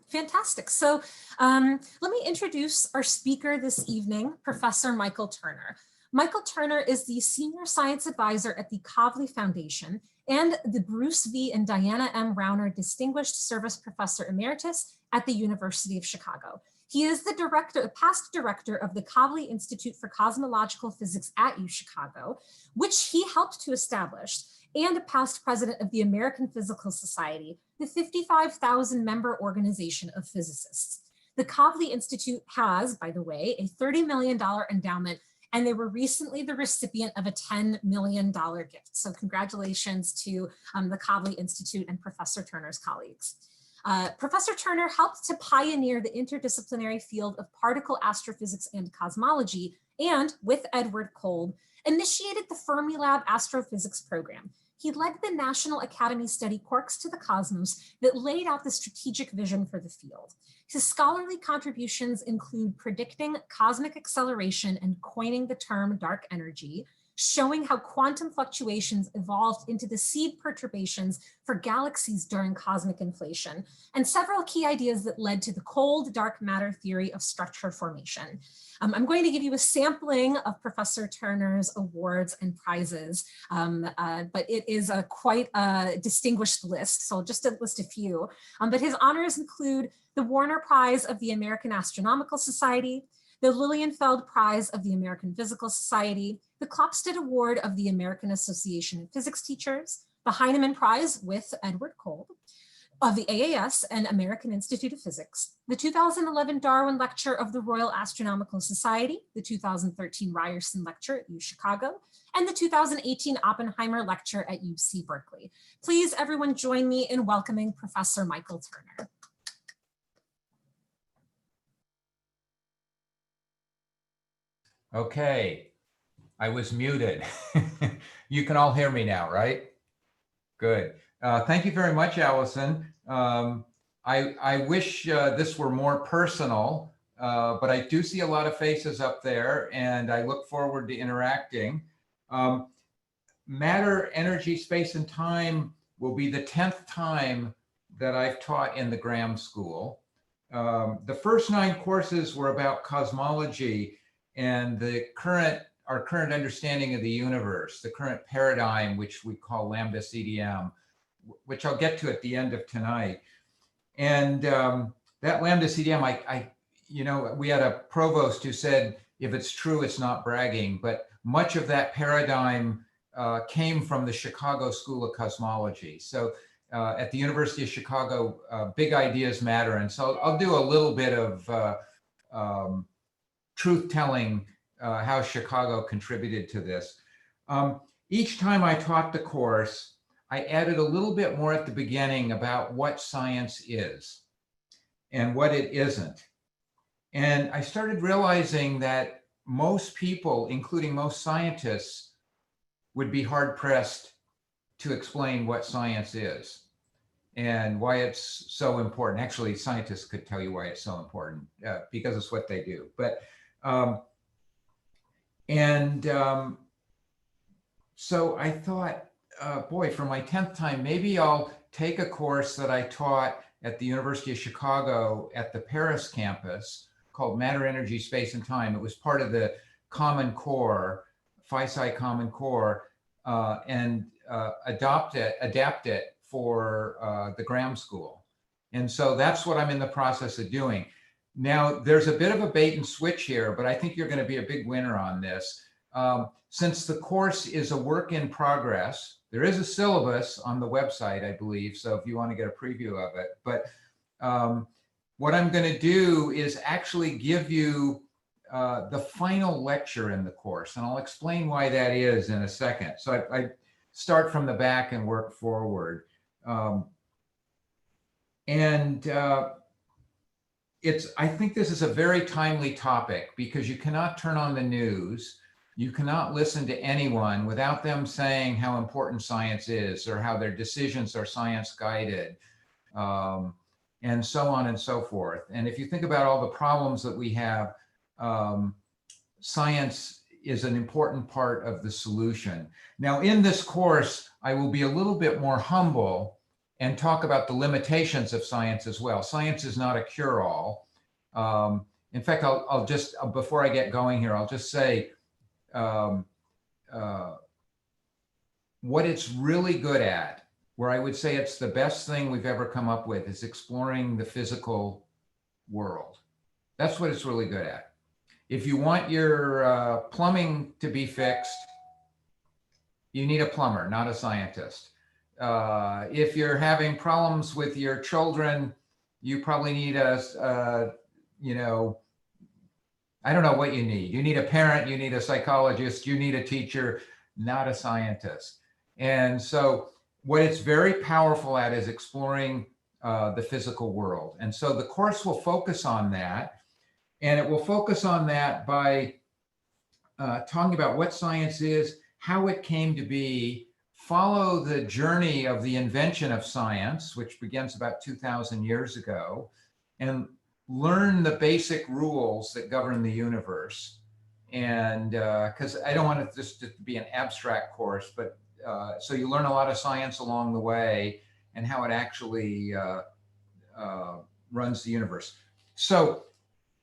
Fantastic. So let me introduce our speaker this evening, Professor Michael Turner. Michael Turner is the Senior Science Advisor at the Kavli Foundation and the Bruce V. and Diana M. Rauner Distinguished Service Professor Emeritus at the University of Chicago. He is the past director of the Kavli Institute for Cosmological Physics at UChicago, which he helped to establish, and a past president of the American Physical Society, the 55,000 member organization of physicists. The Kavli Institute has, by the way, a $30 million endowment, and they were recently the recipient of a $10 million gift. So congratulations to the Kavli Institute and Professor Turner's colleagues. Professor Turner helped to pioneer the interdisciplinary field of particle astrophysics and cosmology, and with Edward Kolb, initiated the Fermilab Astrophysics program. He led the National Academy study Quarks to the Cosmos that laid out the strategic vision for the field. His scholarly contributions include predicting cosmic acceleration and coining the term dark energy, showing how quantum fluctuations evolved into the seed perturbations for galaxies during cosmic inflation, and several key ideas that led to the cold dark matter theory of structure formation. I'm going to give you a sampling of Professor Turner's awards and prizes, but it is quite a distinguished list, so I'll just list a few. But his honors include the Warner Prize of the American Astronomical Society, the Lilienfeld Prize of the American Physical Society, the Klopstead Award of the American Association of Physics Teachers, the Heinemann Prize with Edward Kolb of the AAS and American Institute of Physics, the 2011 Darwin Lecture of the Royal Astronomical Society, the 2013 Ryerson Lecture at UChicago, and the 2018 Oppenheimer Lecture at UC Berkeley. Please, everyone, join me in welcoming Professor Michael Turner. Okay, I was muted. You can all hear me now, right? Good. Thank you very much, Allison. I wish this were more personal, but I do see a lot of faces up there, and I look forward to interacting. Matter, energy, space, and time will be the 10th time that I've taught in the Graham School. The first 9 courses were about cosmology and our current understanding of the universe, the current paradigm, which we call lambda CDM, which I'll get to at the end of tonight. And that lambda CDM, we had a provost who said, if it's true, it's not bragging, but much of that paradigm came from the Chicago School of Cosmology. So at the University of Chicago, big ideas matter. And so I'll do a little bit of truth-telling how Chicago contributed to this. Each time I taught the course, I added a little bit more at the beginning about what science is and what it isn't. And I started realizing that most people, including most scientists, would be hard-pressed to explain what science is and why it's so important. Actually, scientists could tell you why it's so important because it's what they do. But so I thought, boy, for my 10th time, maybe I'll take a course that I taught at the University of Chicago at the Paris campus called Matter, Energy, Space, and Time. It was part of the Common Core, Phi-Sci Common Core, and adapt it for the Graham School. And so that's what I'm in the process of doing. Now, there's a bit of a bait and switch here, but I think you're going to be a big winner on this. Since the course is a work in progress, there is a syllabus on the website, I believe, so if you want to get a preview of it. But what I'm going to do is actually give you the final lecture in the course, and I'll explain why that is in a second. So I start from the back and work forward. I think this is a very timely topic because you cannot turn on the news. You cannot listen to anyone without them saying how important science is or how their decisions are science guided, and so on and so forth. And if you think about all the problems that we have, science is an important part of the solution. Now, in this course, I will be a little bit more humble and talk about the limitations of science as well. Science is not a cure-all. In fact, I'll just, before I get going here, I'll just say what it's really good at, where I would say it's the best thing we've ever come up with, is exploring the physical world. That's what it's really good at. If you want your plumbing to be fixed, you need a plumber, not a scientist. If you're having problems with your children, you probably need you know, I don't know what you need. You need a parent, you need a psychologist, you need a teacher, not a scientist. And so what it's very powerful at is exploring the physical world. And so the course will focus on that. And it will focus on that by talking about what science is, how it came to be, follow the journey of the invention of science, which begins about 2,000 years ago, and learn the basic rules that govern the universe. And because I don't want it just to be an abstract course, but so you learn a lot of science along the way and how it actually runs the universe. So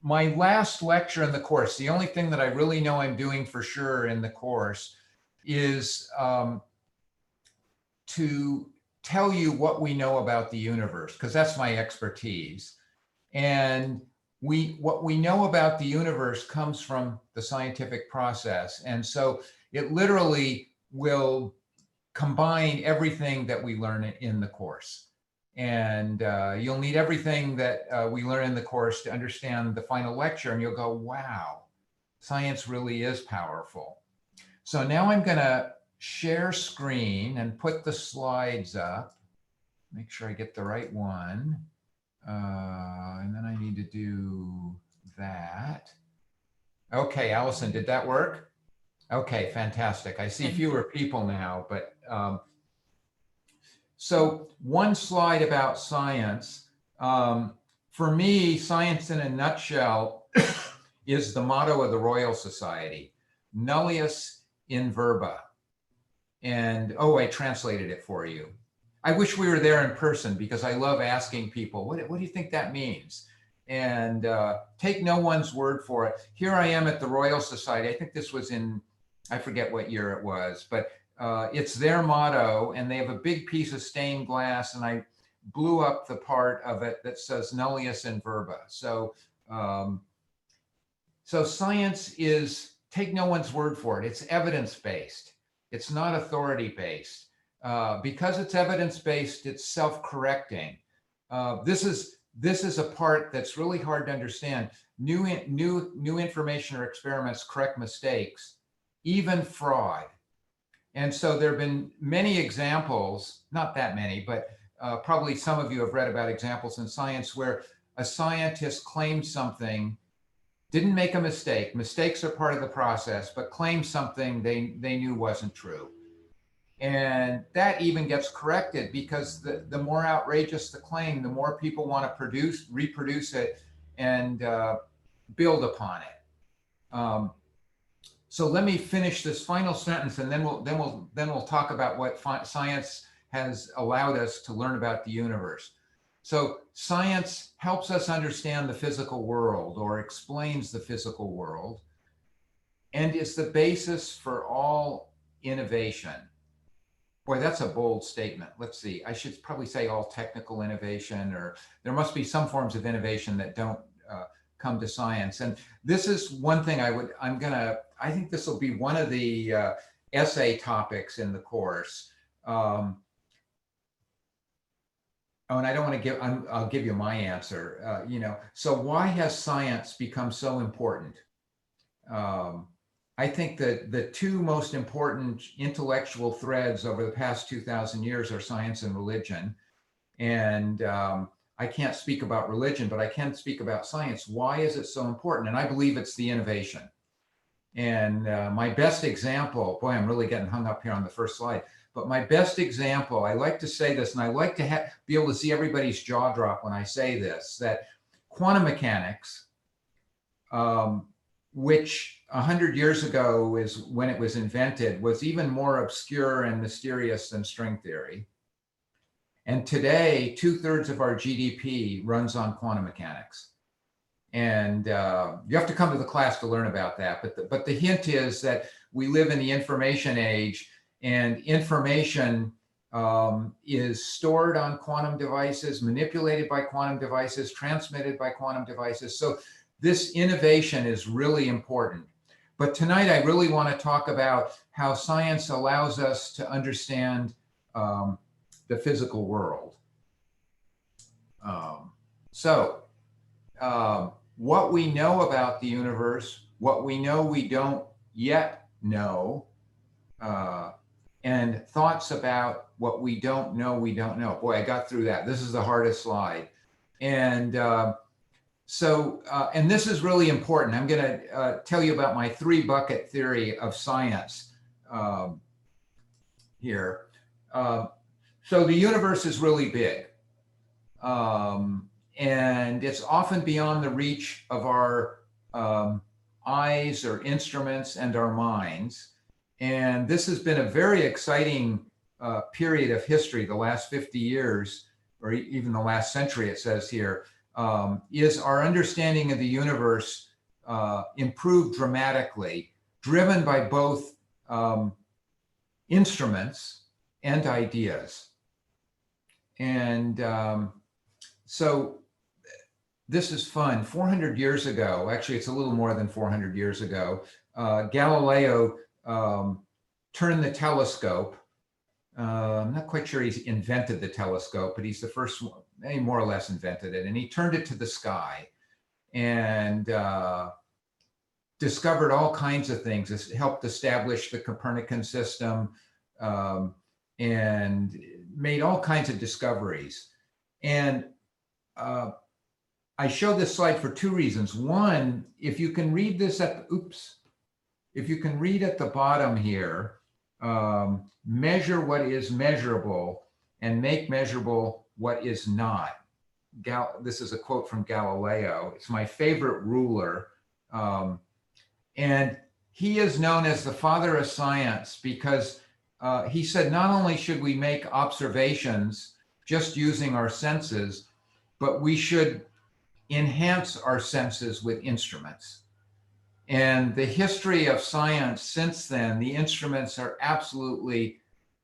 my last lecture in the course, the only thing that I really know I'm doing for sure in the course is to tell you what we know about the universe, because that's my expertise. And what we know about the universe comes from the scientific process. And so it literally will combine everything that we learn in the course. And you'll need everything that we learn in the course to understand the final lecture. And you'll go, wow, science really is powerful. So now I'm going to share screen and put the slides up. Make sure I get the right one. And then I need to do that. Okay, Allison, did that work? Okay, fantastic. I see fewer people now, but so one slide about science. For me, science in a nutshell is the motto of the Royal Society, nullius in verba. And, oh, I translated it for you. I wish we were there in person because I love asking people, what do you think that means? And take no one's word for it. Here I am at the Royal Society. I think this was in, I forget what year it was, but it's their motto, and they have a big piece of stained glass, and I blew up the part of it that says nullius in verba. So, so science is, take no one's word for it. It's evidence-based. It's not authority-based. Because it's evidence-based, it's self-correcting. This is a part that's really hard to understand. New information or experiments correct mistakes, even fraud. And so there have been many examples, not that many, but probably some of you have read about examples in science where a scientist claimed something, didn't make a mistake. Mistakes are part of the process, but claimed something they knew wasn't true. And that even gets corrected because the more outrageous the claim, the more people want to reproduce it and build upon it. So let me finish this final sentence, and then we'll talk about what science has allowed us to learn about the universe. So science helps us understand the physical world, or explains the physical world, and is the basis for all innovation. Boy, that's a bold statement. Let's see. I should probably say all technical innovation, or there must be some forms of innovation that don't come to science. And this is one thing I think this will be one of the essay topics in the course. Oh, and I don't want to give, I'll give you my answer. So why has science become so important? I think that the two most important intellectual threads over the past 2,000 years are science and religion. And I can't speak about religion, but I can speak about science. Why is it so important? And I believe it's the innovation. And my best example, boy, I'm really getting hung up here on the first slide, but my best example, I like to say this, and I like to be able to see everybody's jaw drop when I say this, that quantum mechanics, which 100 years ago is when it was invented, was even more obscure and mysterious than string theory. And today, 2/3 of our GDP runs on quantum mechanics. And you have to come to the class to learn about that. But the hint is that we live in the information age, and information is stored on quantum devices, manipulated by quantum devices, transmitted by quantum devices. So this innovation is really important. But tonight, I really want to talk about how science allows us to understand the physical world. What we know about the universe, what we know we don't yet know, and thoughts about what we don't know we don't know. Boy, I got through that. This is the hardest slide. And and this is really important. I'm going to tell you about my 3-bucket theory of science here. So the universe is really big. And it's often beyond the reach of our eyes or instruments and our minds. And this has been a very exciting period of history, the last 50 years, or even the last century, it says here, is our understanding of the universe improved dramatically, driven by both instruments and ideas. And so this is fun. 400 years ago, actually it's a little more than 400 years ago, Galileo turned the telescope. I'm not quite sure he's invented the telescope, but he's the first one, he more or less invented it. And he turned it to the sky and discovered all kinds of things. It helped establish the Copernican system and made all kinds of discoveries. And I show this slide for 2 reasons. One, if you can read this if you can read at the bottom here, measure what is measurable and make measurable what is not. This is a quote from Galileo. It's my favorite ruler. And he is known as the father of science because he said not only should we make observations just using our senses, but we should enhance our senses with instruments. And the history of science since then, the instruments are absolutely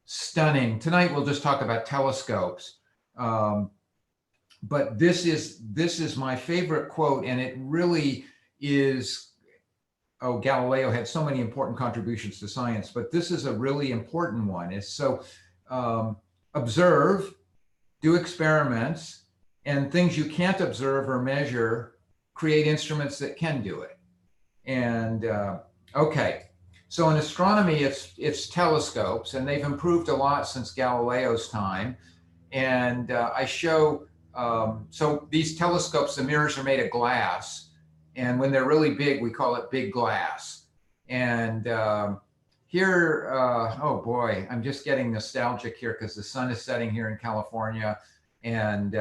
stunning. Tonight we'll just talk about telescopes. But this is my favorite quote, and it really is, Galileo had so many important contributions to science, but this is a really important one. It's so observe, do experiments, and things you can't observe or measure, create instruments that can do it. And okay, so in astronomy, it's telescopes, and they've improved a lot since Galileo's time. And I show, so these telescopes, the mirrors are made of glass, and when they're really big, we call it big glass. And here, oh boy, I'm just getting nostalgic here because the sun is setting here in California. And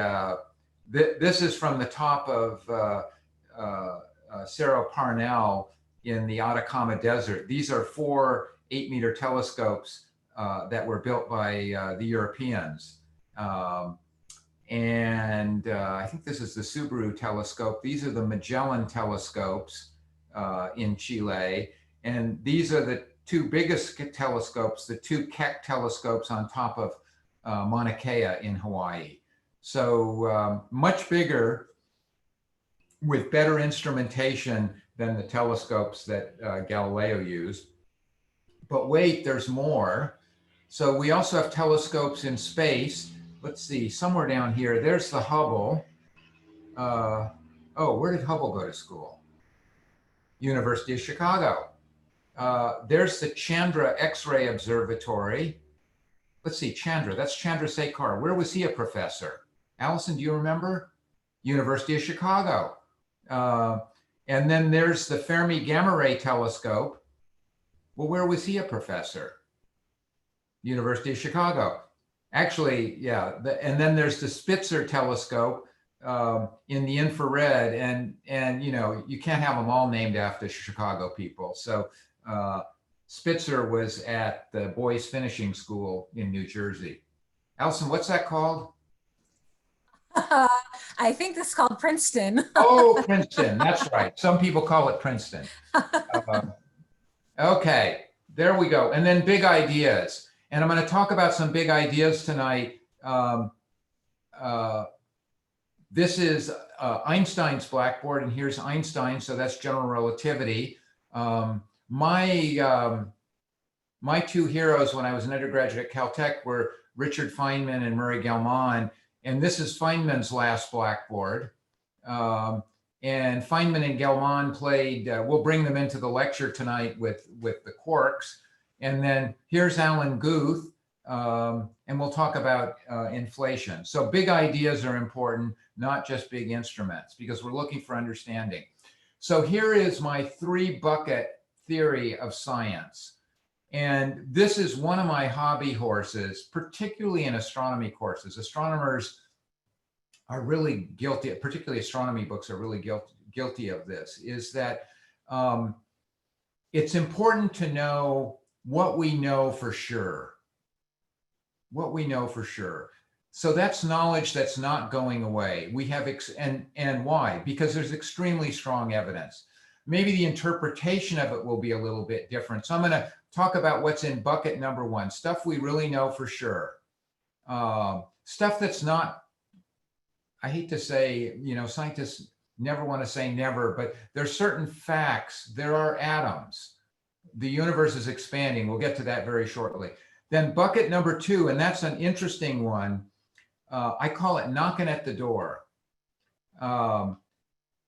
this is from the top of Cerro Parnell in the Atacama Desert. These are 4 8-meter telescopes that were built by the Europeans. And I think this is the Subaru telescope. These are the Magellan telescopes in Chile. And these are the 2 biggest telescopes, the 2 Keck telescopes on top of Mauna Kea in Hawaii. So much bigger with better instrumentation than the telescopes that Galileo used. But wait, there's more. So we also have telescopes in space. Let's see, somewhere down here, there's the Hubble. Oh, where did Hubble go to school? University of Chicago. There's the Chandra X-ray Observatory. Let's see, Chandra, that's Chandrasekhar. Where was he a professor? Allison, do you remember? University of Chicago. And then there's the Fermi Gamma Ray Telescope. Well, where was he a professor? University of Chicago. Actually, yeah. And then there's the Spitzer Telescope in the infrared. And you know, you can't have them all named after Chicago people. So Spitzer was at the Boys Finishing School in New Jersey. Allison, what's that called? I think this is called Princeton. Oh, Princeton. That's right. Some people call it Princeton. Uh, okay, there we go. And then big ideas. And I'm going to talk about some big ideas tonight. This is Einstein's blackboard, and here's Einstein. So that's general relativity. My two heroes when I was an undergraduate at Caltech were Richard Feynman and Murray Gell-Mann. And this is Feynman's last blackboard. And Feynman and Gell-Mann played, we'll bring them into the lecture tonight with the quarks. And then here's Alan Guth, and we'll talk about inflation. So big ideas are important, not just big instruments, because we're looking for understanding. So here is my 3-bucket theory of science. And this is one of my hobby horses, particularly in astronomy courses. Astronomers are really guilty, particularly astronomy books are really guilty of this, is that it's important to know what we know for sure. What we know for sure. So that's knowledge that's not going away. We have, and why? Because there's extremely strong evidence. Maybe the interpretation of it will be a little bit different. So I'm going to talk about what's in bucket number 1, stuff we really know for sure. Stuff that's not, I hate to say, you know, scientists never want to say never, but there's certain facts. There are atoms. The universe is expanding. We'll get to that very shortly. Then bucket number 2, and that's an interesting one. I call it knocking at the door.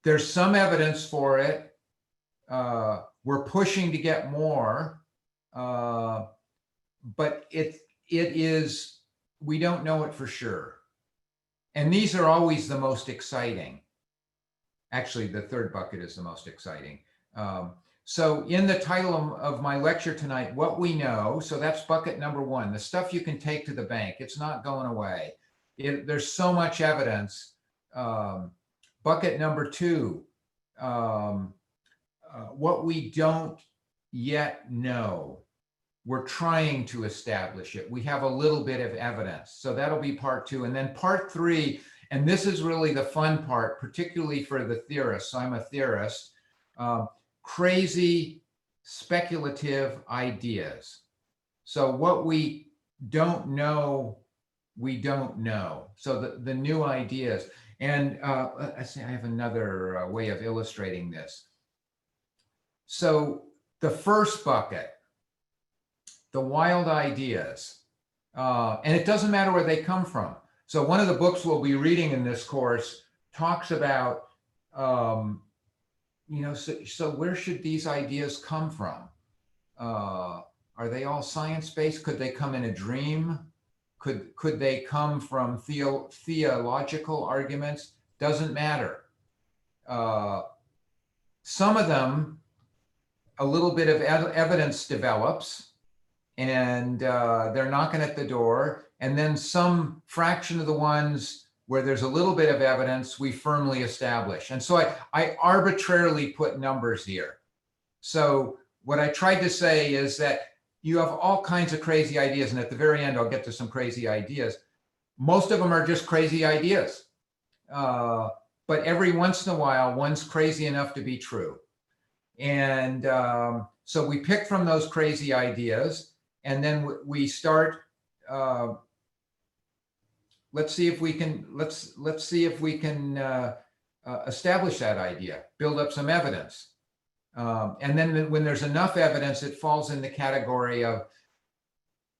There's some evidence for it. We're pushing to get more, but it is, we don't know it for sure. And these are always the most exciting. Actually, the 3rd bucket is the most exciting. So in the title of my lecture tonight, what we know, so that's bucket number 1, the stuff you can take to the bank. It's not going away. There's so much evidence. Bucket number 2, what we don't yet know. We're trying to establish it. We have a little bit of evidence. So that'll be part 2. And then part 3, and this is really the fun part, particularly for the theorists. I'm a theorist. Crazy speculative ideas. So what we don't know, we don't know. So the new ideas. And I have another way of illustrating this. So the first bucket, the wild ideas, and it doesn't matter where they come from. So one of the books we'll be reading in this course talks about, you know, so where should these ideas come from? Are they all science-based? Could they come in a dream? Could they come from theological arguments? Doesn't matter. Some of them, a little bit of evidence develops, and they're knocking at the door. And then some fraction of the ones where there's a little bit of evidence, we firmly establish. And so I arbitrarily put numbers here. So what I tried to say is that you have all kinds of crazy ideas. And at the very end, I'll get to some crazy ideas. Most of them are just crazy ideas. But every once in a while, one's crazy enough to be true. And so we pick from those crazy ideas, and then we start, let's see if we can establish that idea, build up some evidence. And then when there's enough evidence, it falls in the category of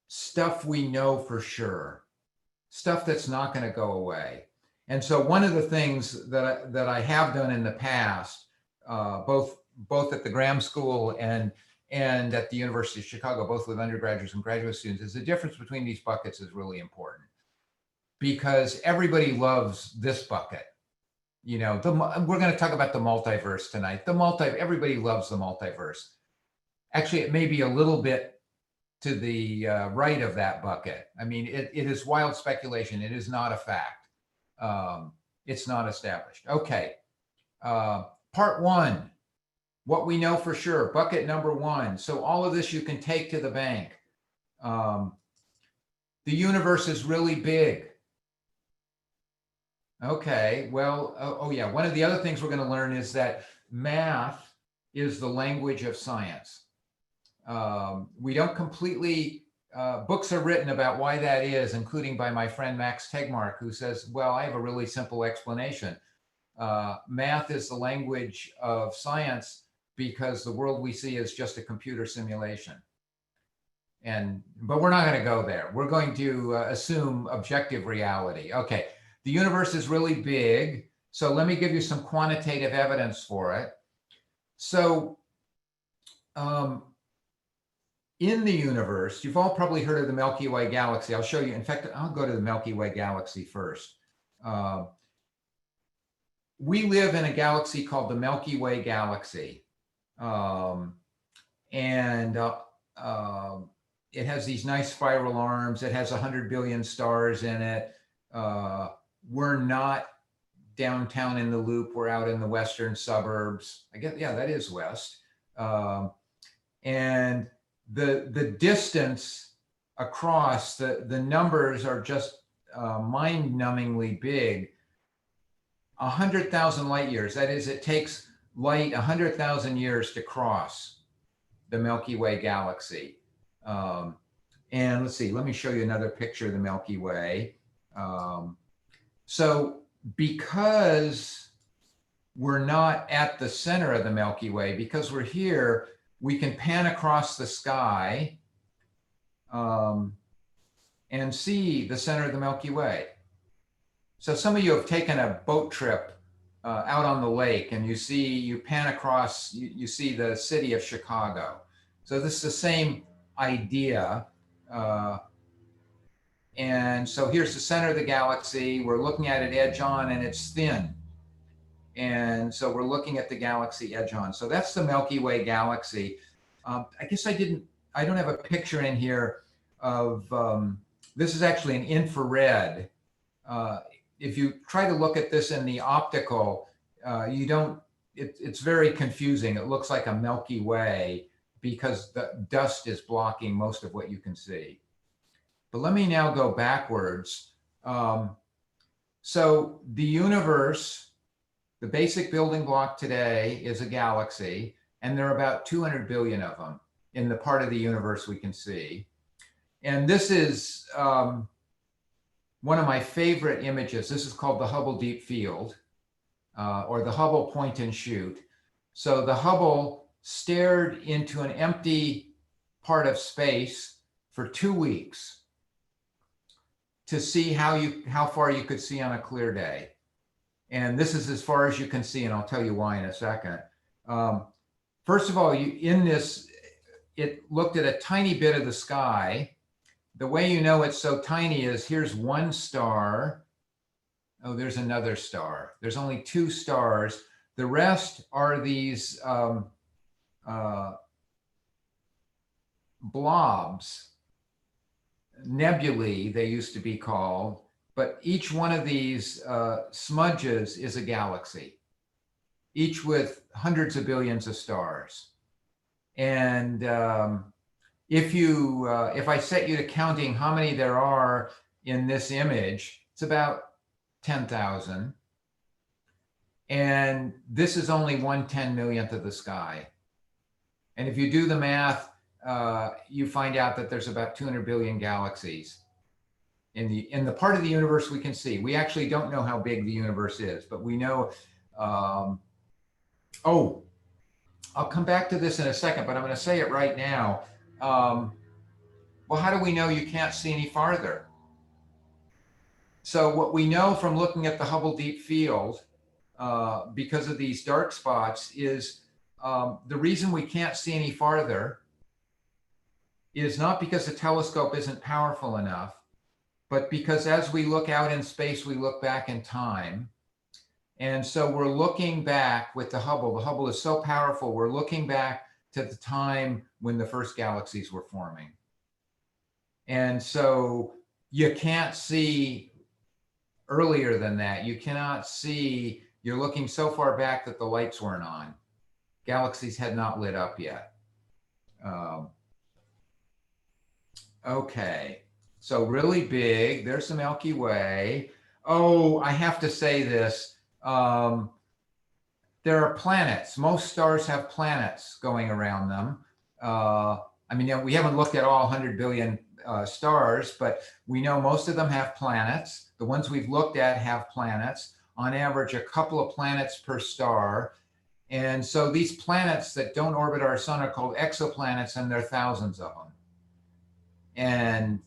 stuff we know for sure, stuff that's not going to go away. And so one of the things that I have done in the past, both at the Graham School and at the University of Chicago, both with undergraduates and graduate students, is the difference between these buckets is really important, because everybody loves this bucket. You know, we're going to talk about the multiverse tonight. Everybody loves the multiverse. Actually, it may be a little bit to the right of that bucket. I mean, it is wild speculation. It is not a fact. It's not established. Okay. Part 1, what we know for sure, bucket number 1. So all of this you can take to the bank. The universe is really big. Okay, well, oh yeah, one of the other things we're going to learn is that math is the language of science. We don't completely, books are written about why that is, including by my friend Max Tegmark, who says, well, I have a really simple explanation. Math is the language of science because the world we see is just a computer simulation. But we're not going to go there. We're going to assume objective reality. Okay, the universe is really big. So let me give you some quantitative evidence for it. So in the universe, you've all probably heard of the Milky Way galaxy. I'll show you. In fact, I'll go to the Milky Way galaxy first. We live in a galaxy called the Milky Way galaxy. It has these nice spiral arms. It has 100 billion stars in it. We're not downtown in the loop. We're out in the western suburbs. I guess, yeah, that is west. And the distance across, the numbers are just mind-numbingly big. 100,000 light years. That is, it takes light 100,000 years to cross the Milky Way galaxy. And let's see, let me show you another picture of the Milky Way. So because we're not at the center of the Milky Way, because we're here, we can pan across the sky and see the center of the Milky Way. So some of you have taken a boat trip out on the lake and you pan across, you see the city of Chicago. So this is the same idea. And so here's the center of the galaxy. We're looking at it edge on and it's thin. And so we're looking at the galaxy edge on. So that's the Milky Way galaxy. I guess I don't have a picture in here of, this is actually an infrared. If you try to look at this in the optical, it's very confusing. It looks like a Milky Way because the dust is blocking most of what you can see. But let me now go backwards. So the universe, the basic building block today is a galaxy, and there are about 200 billion of them in the part of the universe we can see. And this is one of my favorite images. This is called the Hubble Deep Field, or the Hubble Point and Shoot. So the Hubble stared into an empty part of space for 2 weeks to see how far you could see on a clear day. And this is as far as you can see, and I'll tell you why in a second. First of all, it looked at a tiny bit of the sky. The way you know it's so tiny is here's one star. Oh, there's another star. There's only 2 stars. The rest are these blobs, nebulae, they used to be called, but each one of these smudges is a galaxy, each with hundreds of billions of stars. And if I set you to counting how many there are in this image, it's about 10,000. And this is only 1/10,000,000th of the sky. And if you do the math, you find out that there's about 200 billion galaxies in the part of the universe we can see. We actually don't know how big the universe is, but we know, oh, I'll come back to this in a second, but I'm going to say it right now. Well, how do we know you can't see any farther? So what we know from looking at the Hubble Deep Field, because of these dark spots, is the reason we can't see any farther is not because the telescope isn't powerful enough, but because as we look out in space, we look back in time. And so we're looking back with the Hubble. The Hubble is so powerful, we're looking back to the time when the first galaxies were forming. And so you can't see earlier than that. You cannot see, you're looking so far back that the lights weren't on. Galaxies had not lit up yet. Okay, So really big. There's the Milky Way. Oh, I have to say this. There are planets. Most stars have planets going around them. I mean, we haven't looked at all 100 billion stars, but we know most of them have planets. The ones we've looked at have planets, on average, a couple of planets per star. And so these planets that don't orbit our sun are called exoplanets, and there are thousands of them. And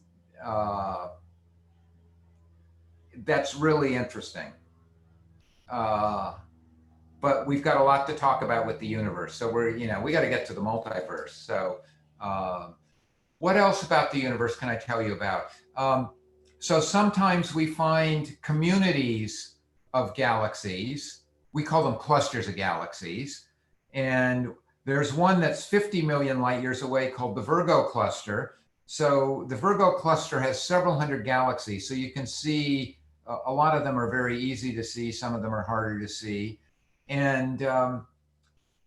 that's really interesting. But we've got a lot to talk about with the universe. So we got to get to the multiverse. So what else about the universe can I tell you about? So sometimes we find communities of galaxies. We call them clusters of galaxies. And there's one that's 50 million light years away called the Virgo Cluster. So the Virgo Cluster has several hundred galaxies. So you can see a lot of them are very easy to see. Some of them are harder to see. And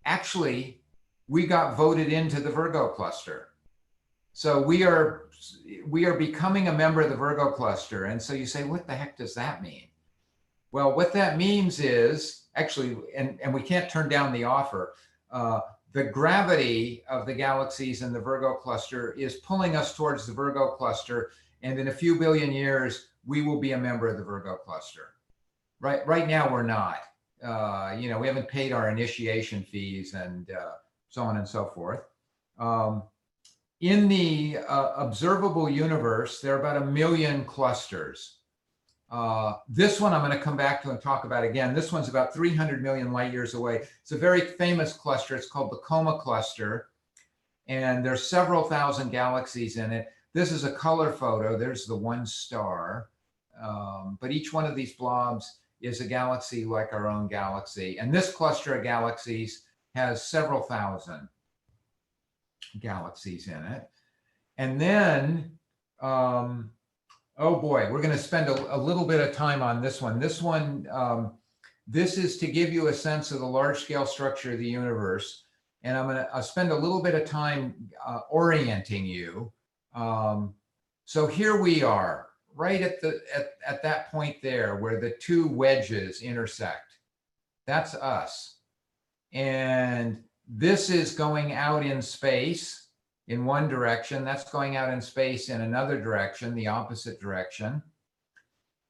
actually, we got voted into the Virgo Cluster. So we are becoming a member of the Virgo Cluster. And so you say, what the heck does that mean? Well, what that means is actually, and we can't turn down the offer, the gravity of the galaxies in the Virgo Cluster is pulling us towards the Virgo Cluster. And in a few billion years, we will be a member of the Virgo Cluster. Right now, we're not. We haven't paid our initiation fees and so on and so forth. In the observable universe, there are about 1 million clusters. This one I'm going to come back to and talk about again. This one's about 300 million light years away. It's a very famous cluster. It's called the Coma Cluster. And there's several thousand galaxies in it. This is a color photo. There's the one star. But each one of these blobs is a galaxy like our own galaxy. And this cluster of galaxies has several thousand galaxies in it. And then, oh boy, we're going to spend a little bit of time on this one. This is to give you a sense of the large scale structure of the universe. And I'll spend a little bit of time orienting you. So here we are, right at that point there where the two wedges intersect. That's us. And this is going out in space in one direction. That's going out in space in another direction, the opposite direction.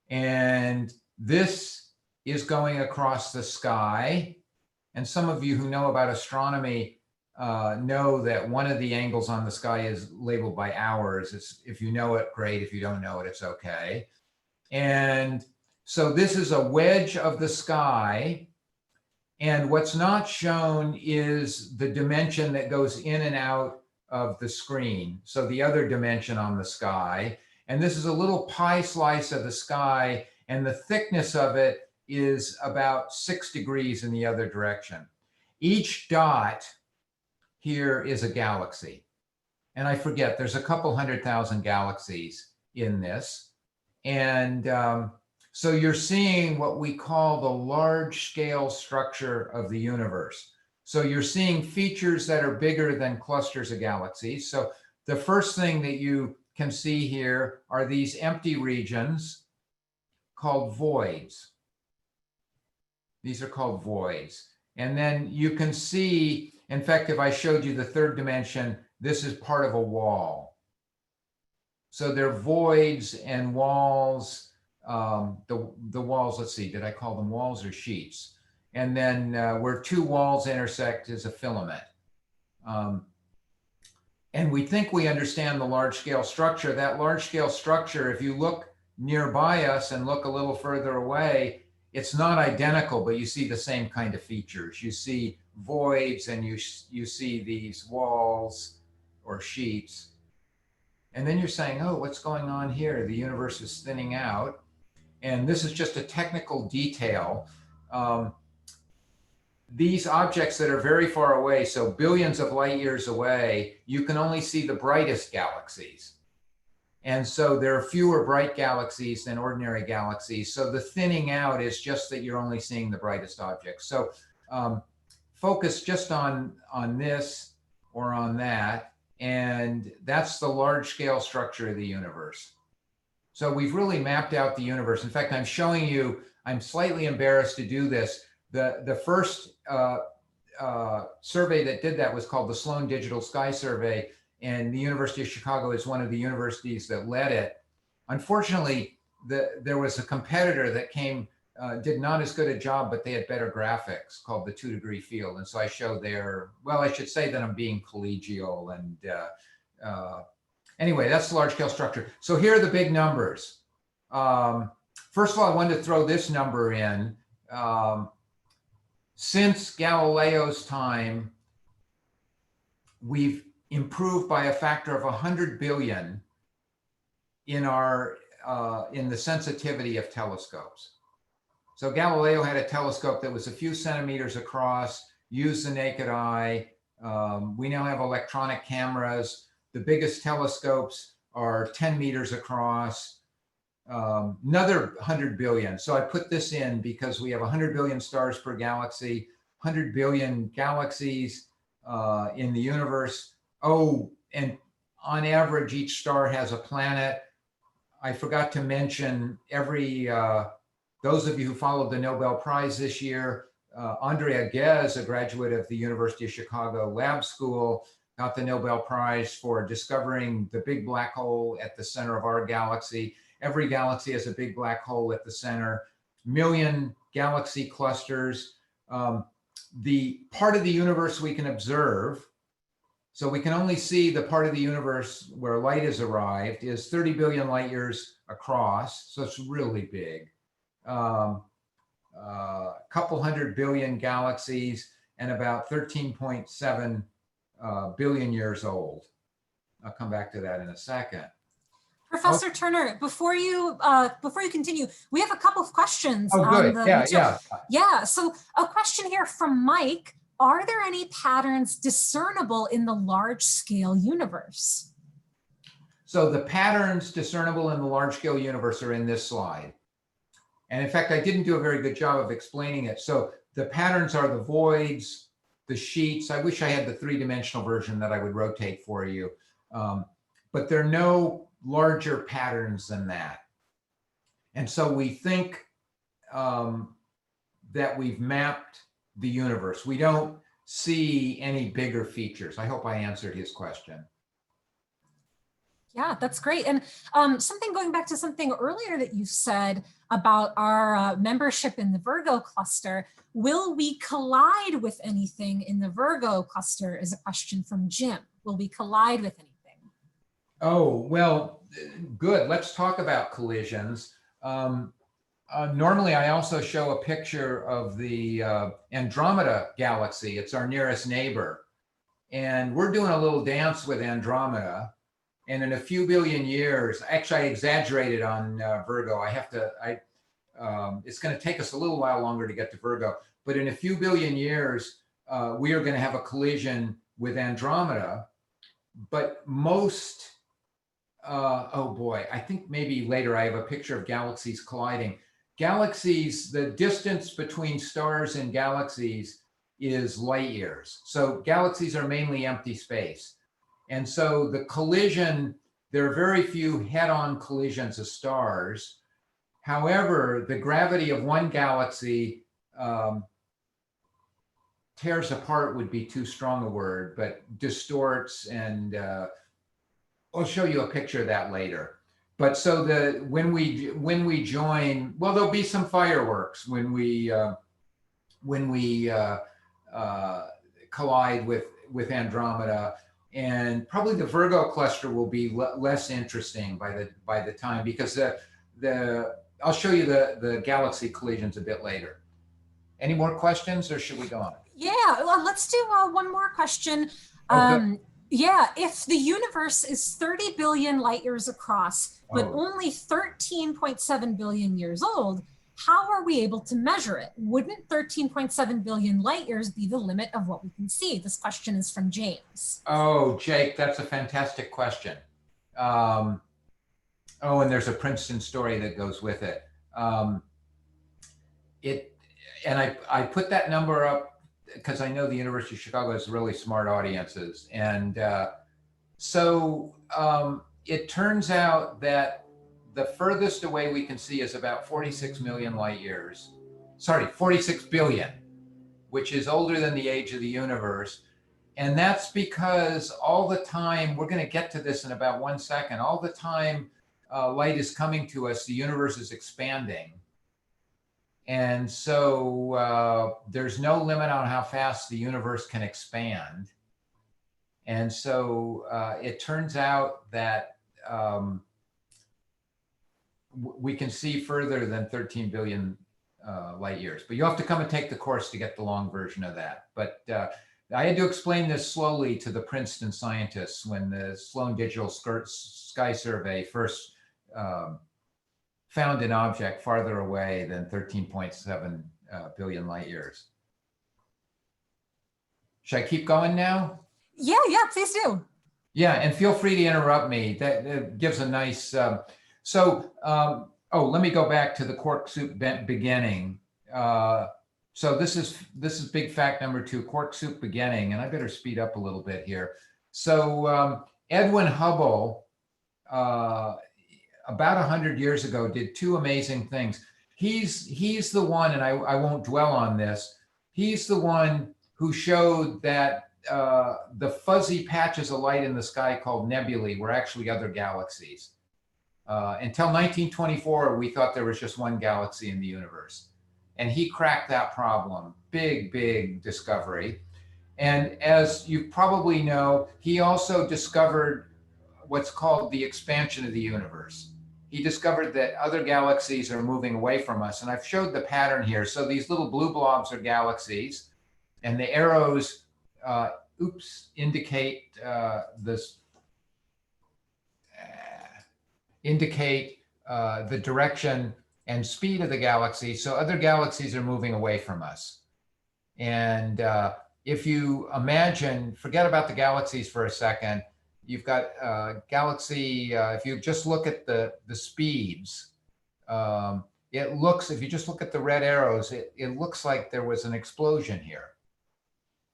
And this is going across the sky. And some of you who know about astronomy know that one of the angles on the sky is labeled by hours. If you know it, great. If you don't know it, it's okay. And so this is a wedge of the sky. And what's not shown is the dimension that goes in and out of the screen. So the other dimension on the sky. And this is a little pie slice of the sky. And the thickness of it is about 6 degrees in the other direction. Each dot here is a galaxy. And I forget, there's a couple 100,000 galaxies in this. And so you're seeing what we call the large scale structure of the universe. So you're seeing features that are bigger than clusters of galaxies. So the first thing that you can see here are these empty regions called voids. These are called voids. And then you can see, in fact, if I showed you the third dimension, this is part of a wall. So they're voids and walls. The walls, let's see, did I call them walls or sheets? And then where two walls intersect is a filament. And we think we understand the large scale structure. That large scale structure, if you look nearby us and look a little further away, it's not identical, but you see the same kind of features. You see voids and you see these walls or sheets. And then you're saying, oh, what's going on here? The universe is thinning out. And this is just a technical detail. These objects that are very far away, so billions of light years away, you can only see the brightest galaxies. And so there are fewer bright galaxies than ordinary galaxies. So the thinning out is just that you're only seeing the brightest objects. So focus just on this or on that. And that's the large scale structure of the universe. So we've really mapped out the universe. In fact, I'm showing you, I'm slightly embarrassed to do this. The first survey that did that was called the Sloan Digital Sky Survey, and the University of Chicago is one of the universities that led it. Unfortunately, there was a competitor that came, did not as good a job, but they had better graphics, called the 2 degree field. And so I showed their, well, I should say that I'm being collegial. And anyway, that's the large scale structure. So here are the big numbers. First of all, I wanted to throw this number in. Since Galileo's time, we've improved by a factor of 100 billion in our in the sensitivity of telescopes. So Galileo had a telescope that was a few centimeters across, used the naked eye. We now have electronic cameras. The biggest telescopes are 10 meters across. Another 100 billion. So I put this in because we have 100 billion stars per galaxy, 100 billion galaxies in the universe. Oh, and on average, each star has a planet. I forgot to mention those of you who followed the Nobel Prize this year, Andrea Ghez, a graduate of the University of Chicago Lab School, got the Nobel Prize for discovering the big black hole at the center of our galaxy. Every galaxy has a big black hole at the center, million galaxy clusters. The part of the universe we can observe, so we can only see the part of the universe where light has arrived, is 30 billion light years across. So it's really big. Couple 100 billion galaxies and about 13.7 billion years old. I'll come back to that in a second. Professor Turner, before you continue, we have a couple of questions. Oh, good. Yeah. So a question here from Mike. Are there any patterns discernible in the large scale universe? So the patterns discernible in the large scale universe are in this slide. And in fact, I didn't do a very good job of explaining it. So the patterns are the voids, the sheets. I wish I had the 3-dimensional version that I would rotate for you. But there are no larger patterns than that. And so we think that we've mapped the universe. We don't see any bigger features. I hope I answered his question. Yeah, that's great. And something going back to something earlier that you said about our membership in the Virgo cluster, will we collide with anything in the Virgo cluster is a question from Jim. Will we collide with anything? Oh, well, good. Let's talk about collisions. Normally, I also show a picture of the Andromeda galaxy. It's our nearest neighbor. And we're doing a little dance with Andromeda. And in a few billion years, actually, I exaggerated on Virgo. It's going to take us a little while longer to get to Virgo. But in a few billion years, we are going to have a collision with Andromeda. But most, oh boy, I think maybe later I have a picture of galaxies colliding. Galaxies, the distance between stars and galaxies is light years. So galaxies are mainly empty space. And so the collision, there are very few head-on collisions of stars. However, the gravity of one galaxy tears apart would be too strong a word, but distorts, and I'll show you a picture of that later. But so when we join, well, there'll be some fireworks when we collide with Andromeda, and probably the Virgo cluster will be less interesting by the time, because I'll show you the galaxy collisions a bit later. Any more questions, or should we go on? Yeah, well, let's do one more question. Yeah, if the universe is 30 billion light years across, but only 13.7 billion years old, how are we able to measure it? Wouldn't 13.7 billion light years be the limit of what we can see? This question is from James. Oh, Jake, that's a fantastic question. Oh, and there's a Princeton story that goes with it. And I put that number up because I know the University of Chicago has really smart audiences. And so it turns out that the furthest away we can see is about 46 million light years. Sorry, 46 billion, which is older than the age of the universe. And that's because all the time, we're going to get to this in about 1 second, all the time light is coming to us, the universe is expanding. And so there's no limit on how fast the universe can expand. And so it turns out that we can see further than 13 billion light years. But you have to come and take the course to get the long version of that. But I had to explain this slowly to the Princeton scientists when the Sloan Digital Sky Survey first found an object farther away than 13.7 billion light years. Should I keep going now? Yeah, please do. Yeah, and feel free to interrupt me. That gives a nice, oh, let me go back to the quark soup beginning. So this is big fact number 2, quark soup beginning, and I better speed up a little bit here. So Edwin Hubble, about 100 years ago, did 2 amazing things. He's the one, and I won't dwell on this, he's the one who showed that the fuzzy patches of light in the sky called nebulae were actually other galaxies. Until 1924, we thought there was just one galaxy in the universe. And he cracked that problem. Big discovery. And as you probably know, he also discovered what's called the expansion of the universe. He discovered that other galaxies are moving away from us. And I've showed the pattern here. So these little blue blobs are galaxies, and the arrows indicate the direction and speed of the galaxy. So other galaxies are moving away from us. And if you imagine, forget about the galaxies for a second, you've got galaxy, if you just look at the speeds, it looks, if you just look at the red arrows, it looks like there was an explosion here.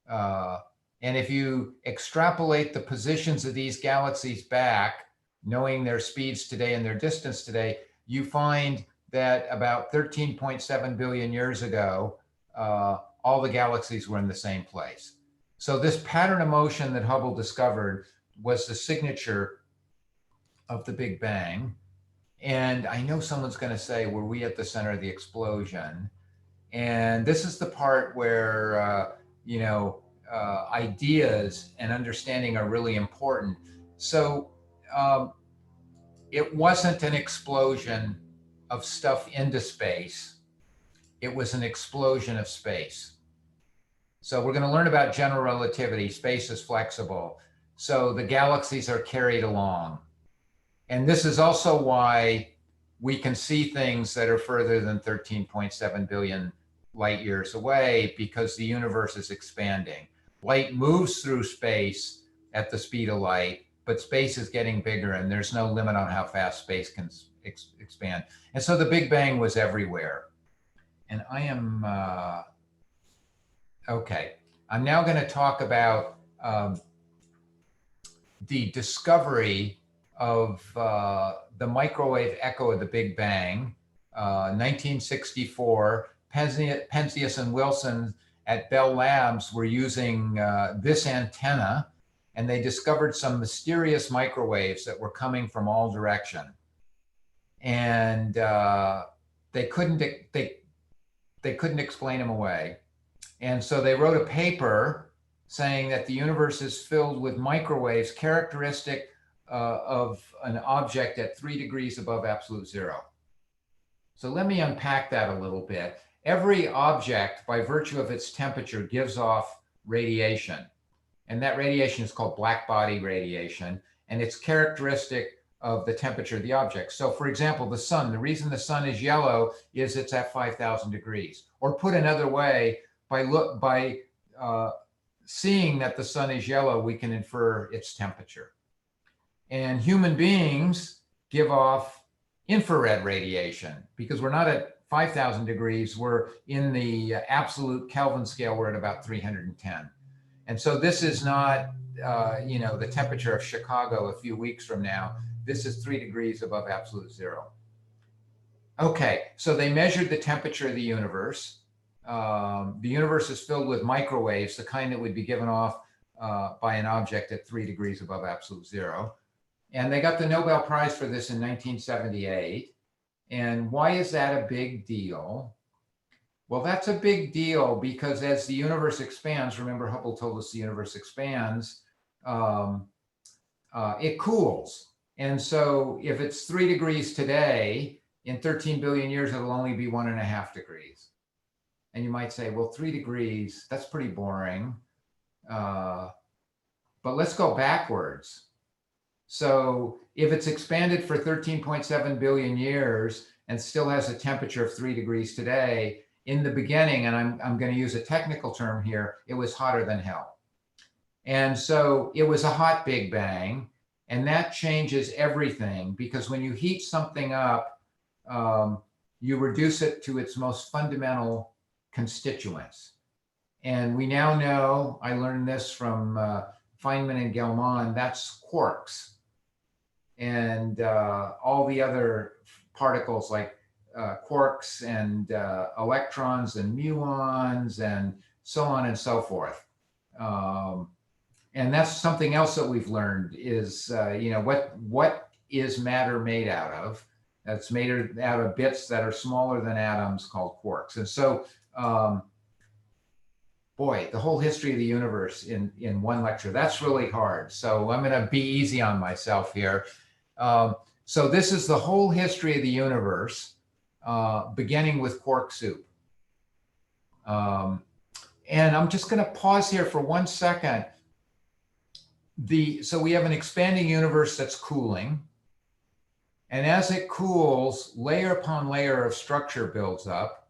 And if you extrapolate the positions of these galaxies back, knowing their speeds today and their distance today, you find that about 13.7 billion years ago, all the galaxies were in the same place. So this pattern of motion that Hubble discovered was the signature of the Big Bang. And I know someone's going to say, were we at the center of the explosion? And this is the part where, ideas and understanding are really important. So it wasn't an explosion of stuff into space. It was an explosion of space. So we're going to learn about general relativity. Space is flexible. So the galaxies are carried along. And this is also why we can see things that are further than 13.7 billion light years away, because the universe is expanding. Light moves through space at the speed of light, but space is getting bigger, and there's no limit on how fast space can expand. And so the Big Bang was everywhere. And I am, okay. I'm now going to talk about the discovery of the microwave echo of the Big Bang, 1964. Penzias and Wilson at Bell Labs were using this antenna, and they discovered some mysterious microwaves that were coming from all directions. And they couldn't explain them away. And so they wrote a paper saying that the universe is filled with microwaves characteristic of an object at 3 degrees above absolute zero. So let me unpack that a little bit. Every object, by virtue of its temperature, gives off radiation. And that radiation is called black body radiation. And it's characteristic of the temperature of the object. So for example, the sun, the reason the sun is yellow is it's at 5,000 degrees. Or put another way, by seeing that the sun is yellow, we can infer its temperature. And human beings give off infrared radiation because we're not at 5,000 degrees, we're in the absolute Kelvin scale, we're at about 310. And so this is not, the temperature of Chicago a few weeks from now. This is 3 degrees above absolute zero. Okay, so they measured the temperature of the universe. The universe is filled with microwaves, the kind that would be given off by an object at 3 degrees above absolute zero. And they got the Nobel Prize for this in 1978. And why is that a big deal? Well, that's a big deal because as the universe expands, remember Hubble told us the universe expands, it cools. And so if it's 3 degrees today, in 13 billion years, it'll only be 1.5 degrees. And you might say, well, 3 degrees, that's pretty boring. But let's go backwards. So if it's expanded for 13.7 billion years and still has a temperature of 3 degrees today, in the beginning, and I'm going to use a technical term here, it was hotter than hell. And so it was a hot Big Bang, and that changes everything because when you heat something up, you reduce it to its most fundamental constituents. And we now know, I learned this from Feynman and Gelman, that's quarks. And all the other particles like quarks and electrons and muons and so on and so forth. And that's something else that we've learned is, what is matter made out of? That's made out of bits that are smaller than atoms called quarks. And so, boy, the whole history of the universe in one lecture, that's really hard. So I'm going to be easy on myself here. So this is the whole history of the universe, beginning with quark soup. And I'm just going to pause here for 1 second. So we have an expanding universe that's cooling. And as it cools, layer upon layer of structure builds up.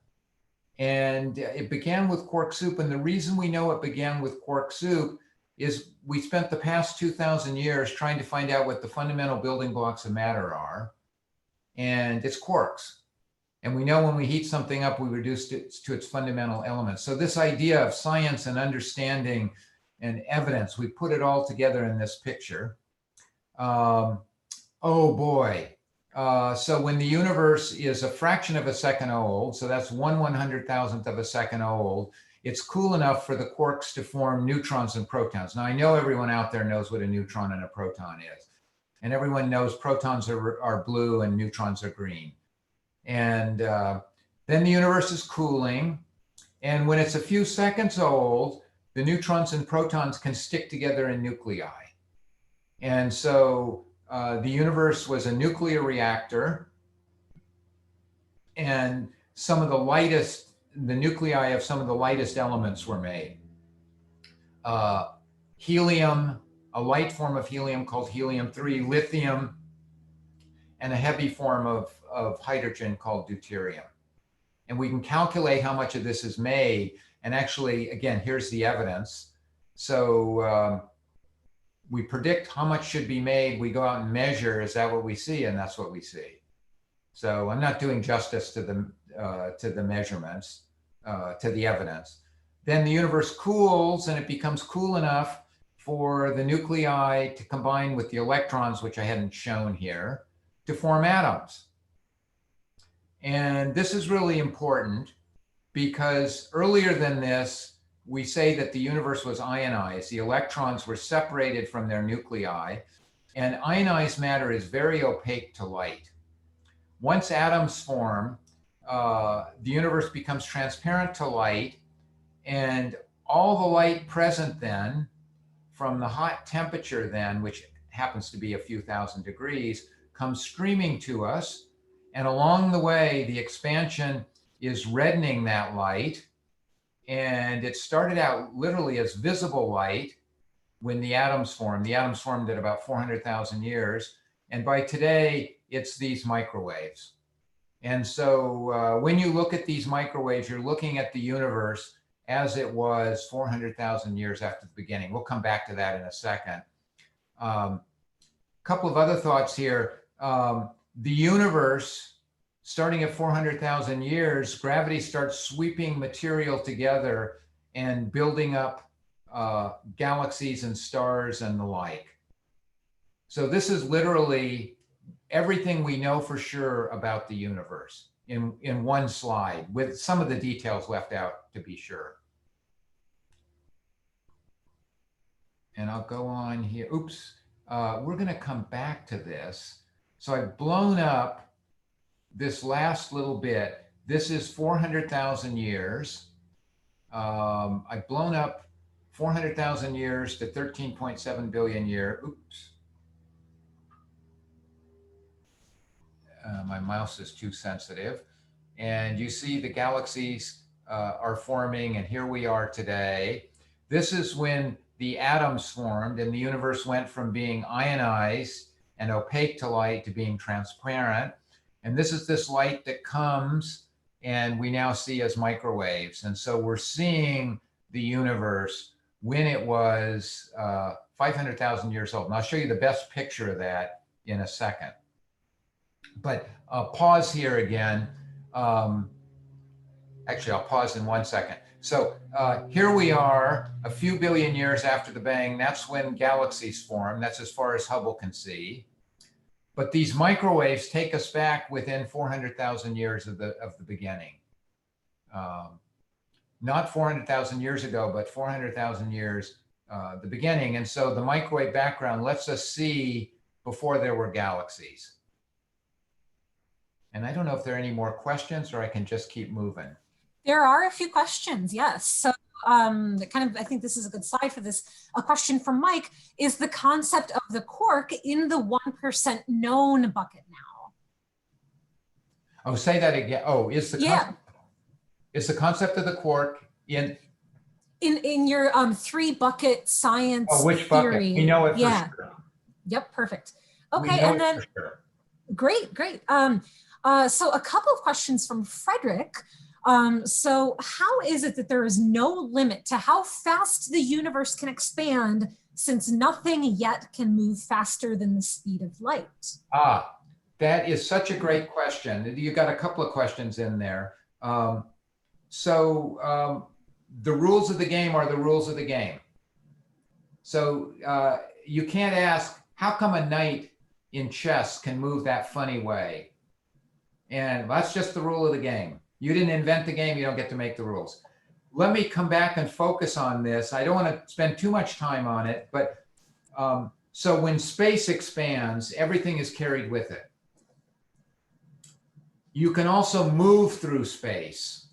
And it began with quark soup. And the reason we know it began with quark soup is we spent the past 2,000 years trying to find out what the fundamental building blocks of matter are. And it's quarks. And we know when we heat something up, we reduce it to its fundamental elements. So this idea of science and understanding and evidence, we put it all together in this picture. Oh boy. So when the universe is a fraction of a second old, so that's 1/100,000th of a second old, it's cool enough for the quarks to form neutrons and protons. Now I know everyone out there knows what a neutron and a proton is. And everyone knows protons are blue and neutrons are green. And then the universe is cooling. And when it's a few seconds old, the neutrons and protons can stick together in nuclei. And so the universe was a nuclear reactor, and the nuclei of some of the lightest elements were made. Helium, a light form of helium called helium-3, lithium, and a heavy form of hydrogen called deuterium. And we can calculate how much of this is made. And actually, again, here's the evidence. So we predict how much should be made. We go out and measure, is that what we see? And that's what we see. So I'm not doing justice to the measurements, to the evidence. Then the universe cools and it becomes cool enough for the nuclei to combine with the electrons, which I hadn't shown here, to form atoms. And this is really important because earlier than this, we say that the universe was ionized. The electrons were separated from their nuclei, and ionized matter is very opaque to light. Once atoms form, the universe becomes transparent to light, and all the light present then from the hot temperature then, which happens to be a few thousand degrees, comes streaming to us. And along the way, the expansion is reddening that light. And it started out literally as visible light when the atoms formed. The atoms formed at about 400,000 years. And by today, it's these microwaves. And so when you look at these microwaves, you're looking at the universe as it was 400,000 years after the beginning. We'll come back to that in a second. Couple of other thoughts here. The universe, starting at 400,000 years, gravity starts sweeping material together and building up galaxies and stars and the like. So this is literally everything we know for sure about the universe in one slide, with some of the details left out to be sure. And I'll go on here. Oops. We're going to come back to this. So I've blown up this last little bit. This is 400,000 years. I've blown up 400,000 years to 13.7 billion years. Oops. My mouse is too sensitive. And you see the galaxies are forming, and here we are today. This is when the atoms formed and the universe went from being ionized and opaque to light to being transparent. And this is this light that comes and we now see as microwaves. And so we're seeing the universe when it was 500,000 years old. And I'll show you the best picture of that in a second. But pause here again. Actually, I'll pause in 1 second. So here we are a few billion years after the bang. That's when galaxies form. That's as far as Hubble can see. But these microwaves take us back within 400,000 years of the beginning. Not 400,000 years ago, but 400,000 years the beginning. And so the microwave background lets us see before there were galaxies. And I don't know if there are any more questions or I can just keep moving. There are a few questions, yes. So I think this is a good slide for this. A question from Mike: is the concept of the quark in the 1% known bucket now? Oh, say that again. Oh, is the concept of the quark in your 3-bucket science which theory? Bucket? We know it for sure. Yep, perfect. Okay, and then great. So a couple of questions from Frederick. So how is it that there is no limit to how fast the universe can expand, since nothing yet can move faster than the speed of light? That is such a great question. You got a couple of questions in there. The rules of the game are the rules of the game. So you can't ask, how come a knight in chess can move that funny way? And that's just the rule of the game. You didn't invent the game, you don't get to make the rules. Let me come back and focus on this. I don't want to spend too much time on it, but so when space expands, everything is carried with it. You can also move through space,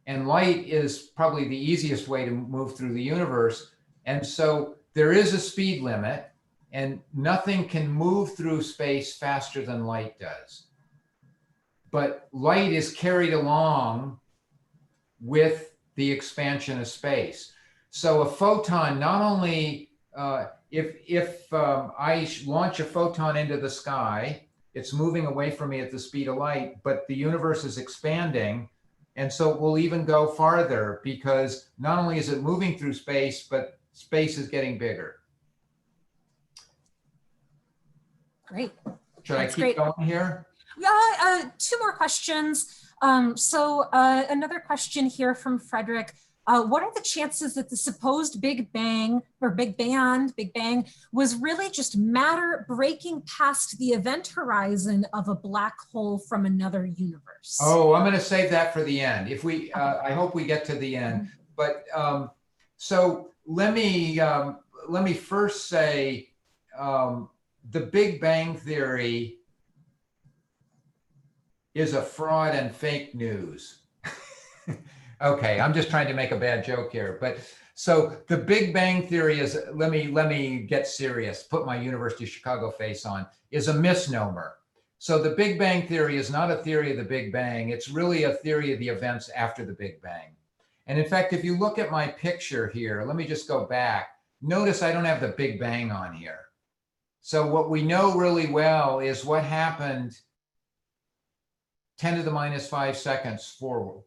and light is probably the easiest way to move through the universe. And so there is a speed limit, and nothing can move through space faster than light does. But light is carried along with the expansion of space. So a photon, not only, if I launch a photon into the sky, it's moving away from me at the speed of light, but the universe is expanding. And so it will even go farther, because not only is it moving through space, but space is getting bigger. Great. Should I keep going here? Two more questions. Another question here from Frederick. What are the chances that the supposed Big Bang was really just matter breaking past the event horizon of a black hole from another universe? Oh, I'm going to save that for the end. If we, I hope we get to the end. But so let me first say the Big Bang Theory is a fraud and fake news. Okay, I'm just trying to make a bad joke here. But so the Big Bang Theory is, let me get serious, put my University of Chicago face on, is a misnomer. So the Big Bang Theory is not a theory of the Big Bang. It's really a theory of the events after the Big Bang. And in fact, if you look at my picture here, let me just go back. Notice I don't have the Big Bang on here. So what we know really well is what happened 10 to the minus 5 seconds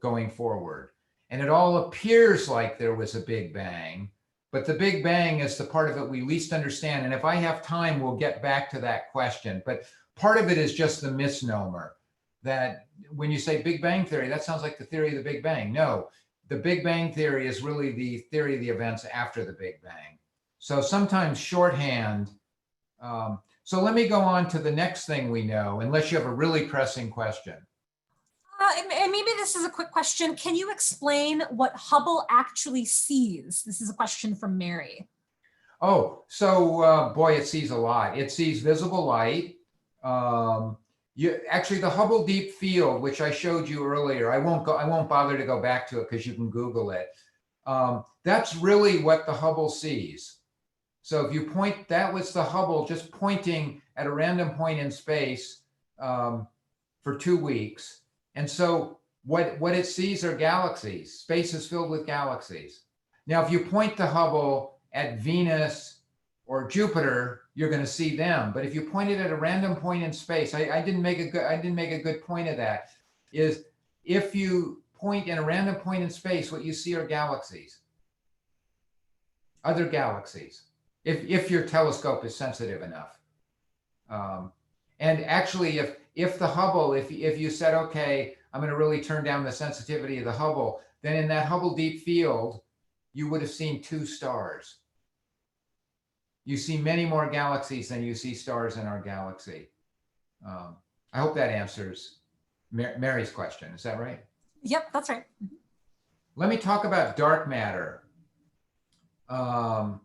going forward. And it all appears like there was a Big Bang, but the Big Bang is the part of it we least understand. And if I have time, we'll get back to that question. But part of it is just the misnomer that when you say Big Bang Theory, that sounds like the theory of the Big Bang. No, the Big Bang Theory is really the theory of the events after the Big Bang. So sometimes shorthand, So let me go on to the next thing we know, unless you have a really pressing question. And maybe this is a quick question. Can you explain what Hubble actually sees? This is a question from Mary. Oh, so boy, it sees a lot. It sees visible light. Actually, the Hubble Deep Field, which I showed you earlier, I won't bother to go back to it because you can Google it. That's really what the Hubble sees. So if you point, that was the Hubble just pointing at a random point in space for 2 weeks. And so what it sees are galaxies. Space is filled with galaxies. Now, if you point the Hubble at Venus or Jupiter, you're going to see them. But if you point it at a random point in space, I didn't make a good point of that. Is if you point in a random point in space, what you see are galaxies, other galaxies. If your telescope is sensitive enough. And actually, if the Hubble, if you said, okay, I'm going to really turn down the sensitivity of the Hubble, then in that Hubble Deep Field, you would have seen 2 stars. You see many more galaxies than you see stars in our galaxy. I hope that answers Mary's question. Is that right? Yep, that's right. Let me talk about dark matter. And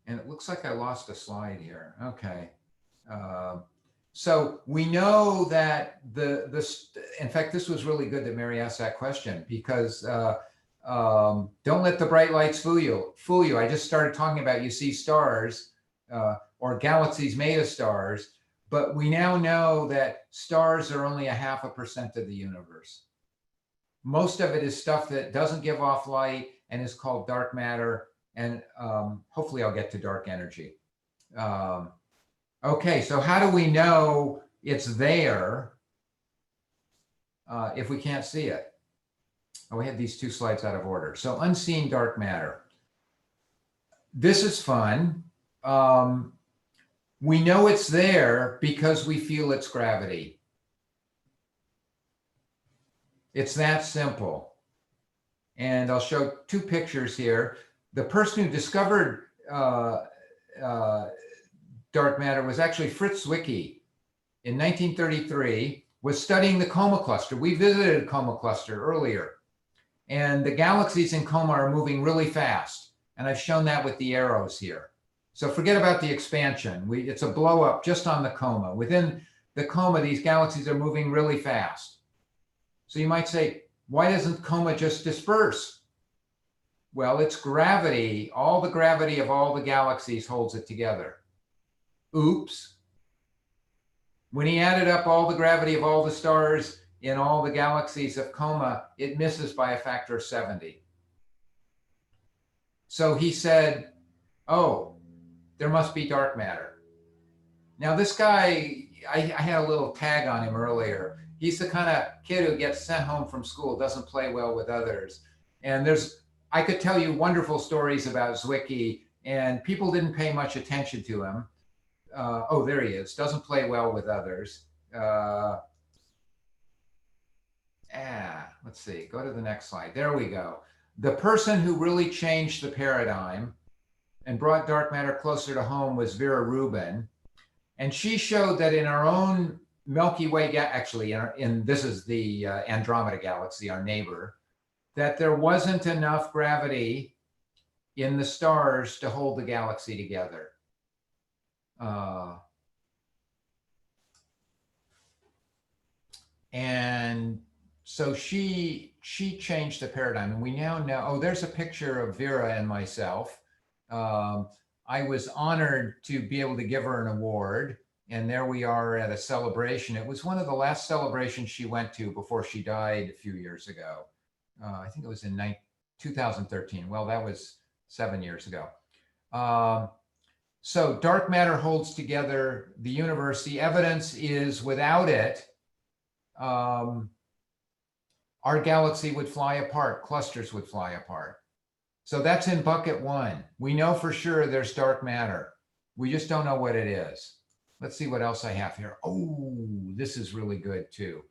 it looks like I lost a slide here. Okay. So we know that in fact, this was really good that Mary asked that question, because don't let the bright lights fool you. I just started talking about, you see stars or galaxies made of stars, but we now know that stars are only 0.5% of the universe. Most of it is stuff that doesn't give off light and is called dark matter. And hopefully I'll get to dark energy. Okay, so how do we know it's there if we can't see it? Oh, we had these 2 slides out of order. So unseen dark matter. This is fun. We know it's there because we feel its gravity. It's that simple. And I'll show 2 pictures here. The person who discovered dark matter was actually Fritz Wicke in 1933, was studying the Coma Cluster. We visited Coma Cluster earlier, and the galaxies in Coma are moving really fast. And I've shown that with the arrows here. So forget about the expansion. It's a blow up just on the Coma. Within the Coma, these galaxies are moving really fast. So you might say, why doesn't Coma just disperse? Well, it's gravity. All the gravity of all the galaxies holds it together. Oops. When he added up all the gravity of all the stars in all the galaxies of Coma, it misses by a factor of 70. So he said, oh, there must be dark matter. Now this guy, I had a little tag on him earlier. He's the kind of kid who gets sent home from school, doesn't play well with others. And I could tell you wonderful stories about Zwicky, and people didn't pay much attention to him. Oh, there he is. Doesn't play well with others. Let's see. Go to the next slide. There we go. The person who really changed the paradigm and brought dark matter closer to home was Vera Rubin. And she showed that in our own Milky Way, actually, this is the Andromeda galaxy, our neighbor, that there wasn't enough gravity in the stars to hold the galaxy together. And so she changed the paradigm, and we now know, oh, there's a picture of Vera and myself. I was honored to be able to give her an award, and there we are at a celebration. It was one of the last celebrations she went to before she died a few years ago. I think it was in 2013. Well, that was 7 years ago. So dark matter holds together the universe. The evidence is without it, our galaxy would fly apart, clusters would fly apart. So that's in bucket 1. We know for sure there's dark matter. We just don't know what it is. Let's see what else I have here. Oh, this is really good too.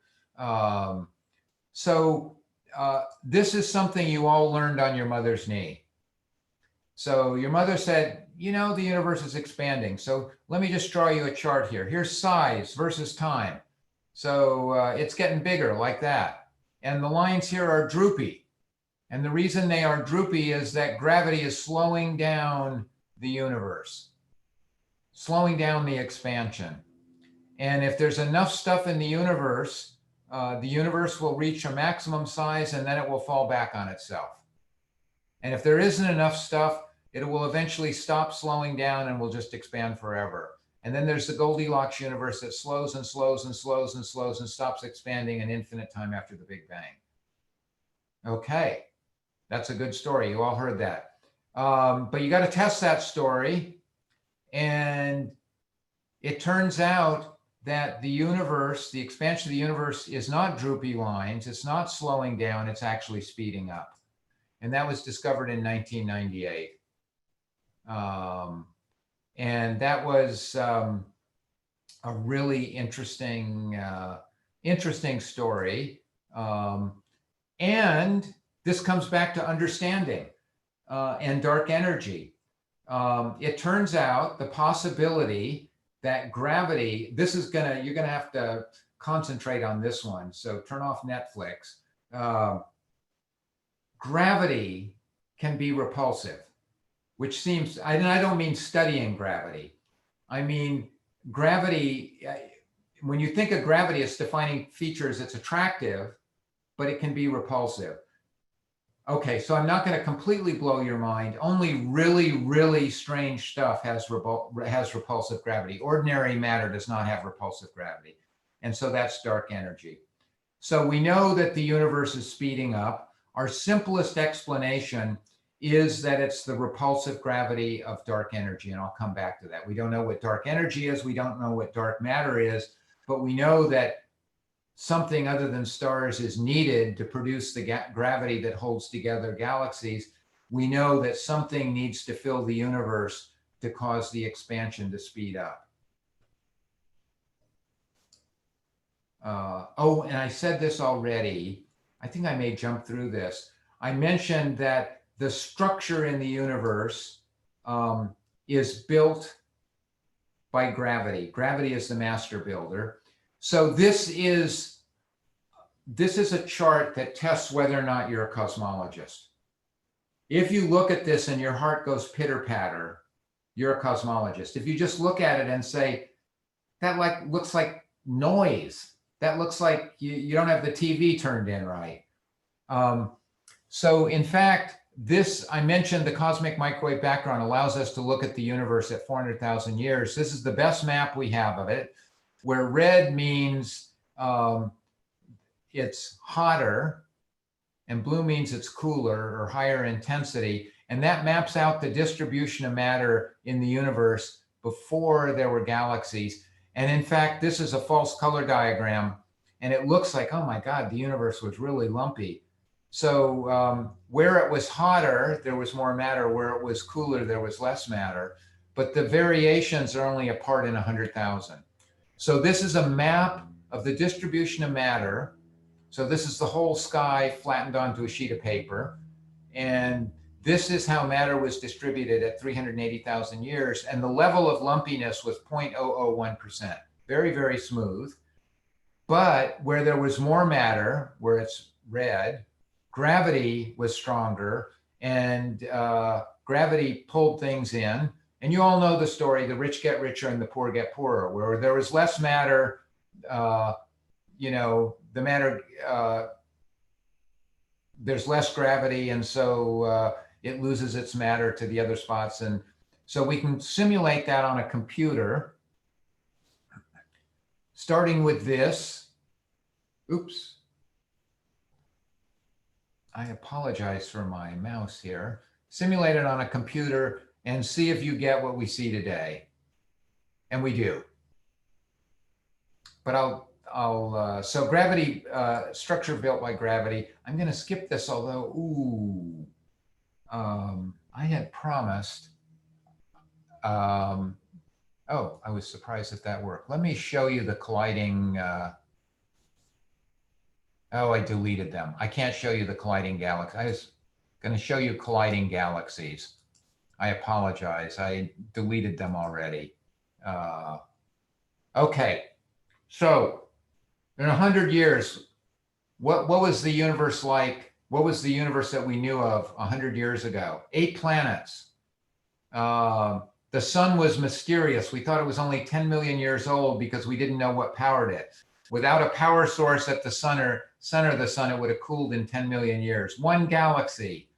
This is something you all learned on your mother's knee. So your mother said, you know, the universe is expanding. So let me just draw you a chart here. Here's size versus time. So it's getting bigger like that. And the lines here are droopy. And the reason they are droopy is that gravity is slowing down the universe, slowing down the expansion. And if there's enough stuff in the universe will reach a maximum size and then it will fall back on itself. And if there isn't enough stuff, it will eventually stop slowing down and will just expand forever. And then there's the Goldilocks universe that slows and slows and slows and slows and stops expanding an infinite time after the Big Bang. Okay, that's a good story. You all heard that. But you got to test that story. And it turns out that the universe, the expansion of the universe is not droopy lines. It's not slowing down. It's actually speeding up. And that was discovered in 1998. And that was a really interesting story. And this comes back to understanding and dark energy. It turns out the possibility that gravity, you're gonna have to concentrate on this one. So turn off Netflix. Gravity can be repulsive, which seems, and I don't mean studying gravity. I mean, gravity, when you think of gravity as defining features, it's attractive, but it can be repulsive. Okay, so I'm not going to completely blow your mind. Only really, really strange stuff has repulsive gravity. Ordinary matter does not have repulsive gravity. And so that's dark energy. So we know that the universe is speeding up. Our simplest explanation is that it's the repulsive gravity of dark energy. And I'll come back to that. We don't know what dark energy is. We don't know what dark matter is, but we know that something other than stars is needed to produce the gravity that holds together galaxies. We know that something needs to fill the universe to cause the expansion to speed up. Oh, and I said this already. I think I may jump through this. I mentioned that the structure in the universe is built by gravity. Gravity is the master builder. So this is a chart that tests whether or not you're a cosmologist. If you look at this and your heart goes pitter-patter, you're a cosmologist. If you just look at it and say, that looks like noise, that looks like you don't have the TV turned in right. So in fact, I mentioned the cosmic microwave background allows us to look at the universe at 400,000 years. This is the best map we have of it, where red means it's hotter and blue means it's cooler or higher intensity. And that maps out the distribution of matter in the universe before there were galaxies. And in fact, this is a false color diagram. And it looks like, oh my God, the universe was really lumpy. So where it was hotter, there was more matter. Where it was cooler, there was less matter. But the variations are only a part in 100,000. So this is a map of the distribution of matter. So this is the whole sky flattened onto a sheet of paper. And this is how matter was distributed at 380,000 years. And the level of lumpiness was 0.001%. Very, very smooth. But where there was more matter, where it's red, gravity was stronger, and gravity pulled things in. And you all know the story, the rich get richer and the poor get poorer. Where there was less matter, the matter, there's less gravity, and so it loses its matter to the other spots. And so we can simulate that on a computer, starting with this. Oops. I apologize for my mouse here. Simulate it on a computer and see if you get what we see today. And we do. But so gravity, structure built by gravity. I'm going to skip this, although, I had promised. Oh, I was surprised if that worked. Let me show you the colliding. Oh, I deleted them. I can't show you the colliding galaxies. I was going to show you colliding galaxies. I apologize. I deleted them already. Okay, so in 100 years, what was the universe like? What was the universe that we knew of 100 years ago? 8 planets. The sun was mysterious. We thought it was only 10 million years old because we didn't know what powered it. Without a power source at the center of the sun, it would have cooled in 10 million years. 1 galaxy,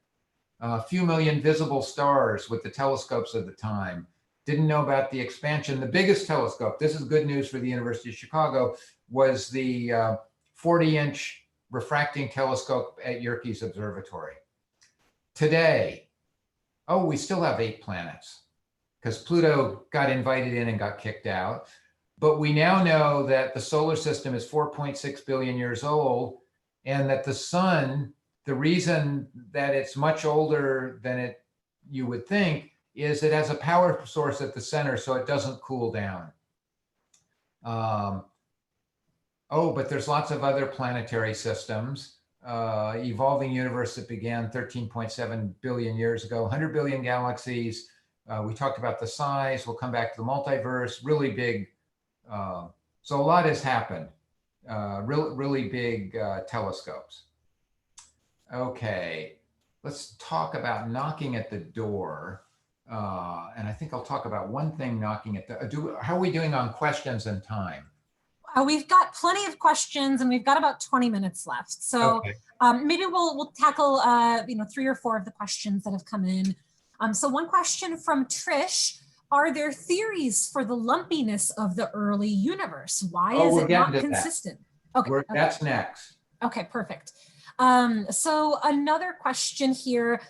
a few million visible stars with the telescopes of the time. Didn't know about the expansion. The biggest telescope, this is good news for the University of Chicago, was the 40-inch refracting telescope at Yerkes Observatory. Today, oh, we still have 8 planets because Pluto got invited in and got kicked out. But we now know that the solar system is 4.6 billion years old, and that the sun, the reason that it's much older than you would think is it has a power source at the center, so it doesn't cool down. Oh, but there's lots of other planetary systems. Evolving universe that began 13.7 billion years ago, 100 billion galaxies. We talked about the size. We'll come back to the multiverse, really big. So a lot has happened, really big telescopes. Okay, let's talk about knocking at the door. And I think I'll talk about one thing knocking at the, how are we doing on questions and time? We've got plenty of questions and we've got about 20 minutes left. So okay. Maybe we'll tackle 3 or 4 of the questions that have come in. So one question from Trish: are there theories for the lumpiness of the early universe? Why is it not consistent? Okay, that's next. Okay, perfect. So another question here.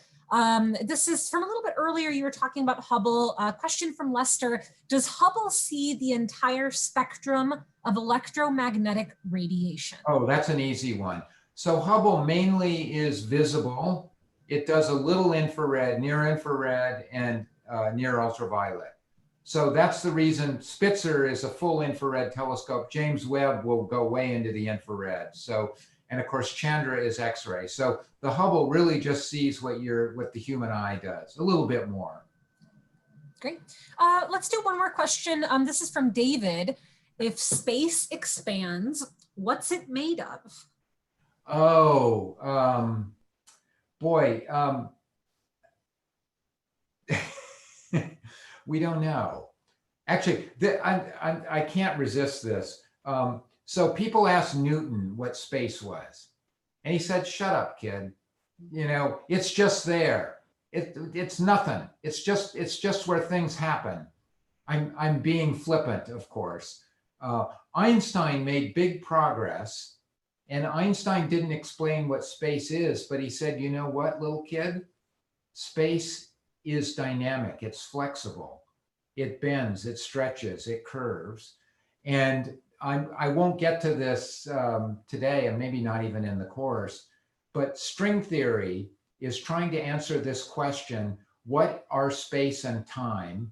This is from a little bit earlier. You were talking about Hubble. Question from Lester: does Hubble see the entire spectrum of electromagnetic radiation? Oh, that's an easy one. So Hubble mainly is visible. It does a little infrared, near infrared, and near ultraviolet. So that's the reason Spitzer is a full infrared telescope. James Webb will go way into the infrared. So, and of course, Chandra is X-ray. So the Hubble really just sees what the human eye does, a little bit more. Great. Let's do one more question. This is from David. If space expands, what's it made of? Oh, boy. We don't know. Actually, I can't resist this. So people asked Newton what space was. And he said, shut up, kid. You know, it's just there. It's nothing. It's just where things happen. I'm being flippant, of course. Einstein made big progress, and Einstein didn't explain what space is, but he said, you know what, little kid? Space is dynamic. It's flexible. It bends, it stretches, it curves. And I won't get to this today, and maybe not even in the course, but string theory is trying to answer this question: what are space and time?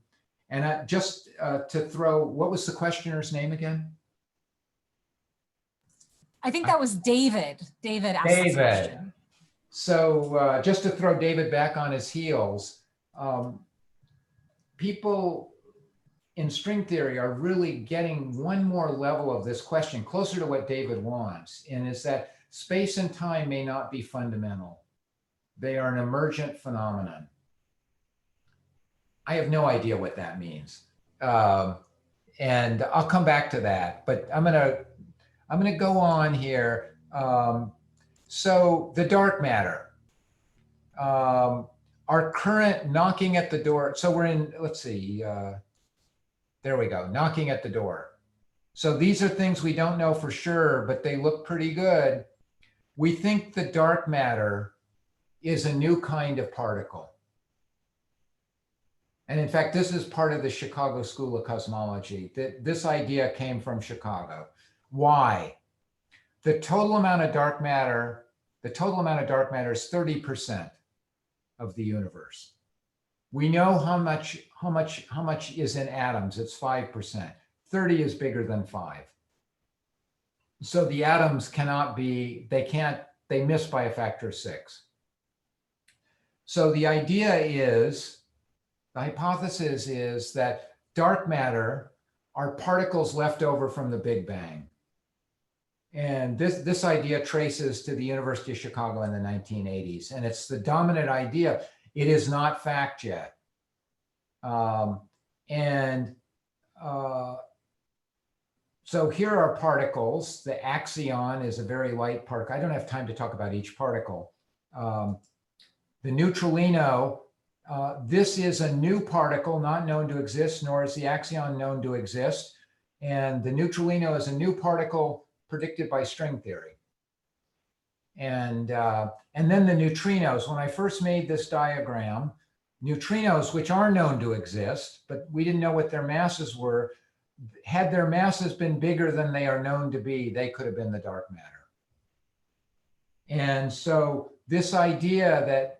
And just to throw, what was the questioner's name again? I think that was David. David asked this question. So just to throw David back on his heels, people in string theory are really getting one more level of this question, closer to what David wants, and is that space and time may not be fundamental. They are an emergent phenomenon. I have no idea what that means. And I'll come back to that, but I'm gonna go on here. So the dark matter, our current knocking at the door. So we're in, let's see, there we go, knocking at the door. So these are things we don't know for sure, but they look pretty good. We think the dark matter is a new kind of particle. And in fact, this is part of the Chicago School of Cosmology. This idea came from Chicago. Why? The total amount of dark matter is 30% of the universe. We know how much is in atoms. It's 5%. 30 is bigger than 5. So the atoms cannot be, they miss by a factor of 6. So the idea is The hypothesis is that dark matter are particles left over from the Big Bang. And this idea traces to the University of Chicago in the 1980s. And it's the dominant idea. It is not fact yet. So here are particles. The axion is a very light particle. I don't have time to talk about each particle. The neutralino, this is a new particle not known to exist, nor is the axion known to exist. And the neutralino is a new particle predicted by string theory. And then the neutrinos. When I first made this diagram, neutrinos, which are known to exist, but we didn't know what their masses were, had their masses been bigger than they are known to be, they could have been the dark matter. And so this idea that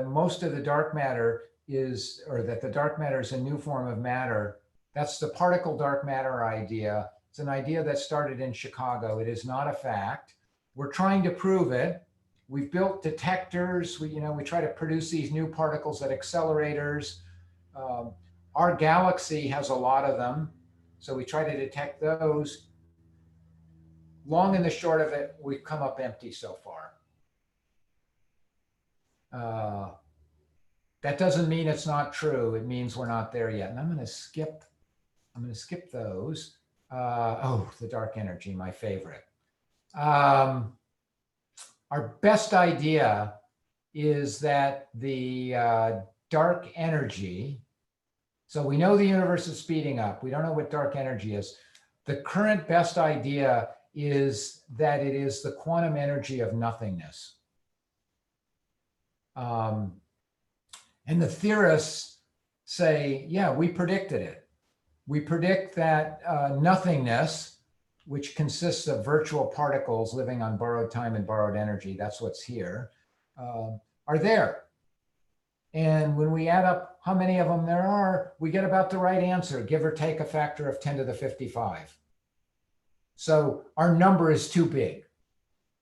most of the dark matter is, or that the dark matter is a new form of matter, that's the particle dark matter idea. It's an idea that started in Chicago. It is not a fact. We're trying to prove it. We've built detectors. We try to produce these new particles at accelerators. Our galaxy has a lot of them, so we try to detect those. Long and the short of it, we've come up empty so far. That doesn't mean it's not true. It means we're not there yet. And I'm going to skip those. Oh, the dark energy, my favorite. Our best idea is that the dark energy, so we know the universe is speeding up. We don't know what dark energy is. The current best idea is that it is the quantum energy of nothingness. And the theorists say, yeah, we predicted it. We predict that nothingness, which consists of virtual particles living on borrowed time and borrowed energy, that's what's here, are there. And when we add up how many of them there are, we get about the right answer, give or take a factor of 10 to the 55. So our number is too big.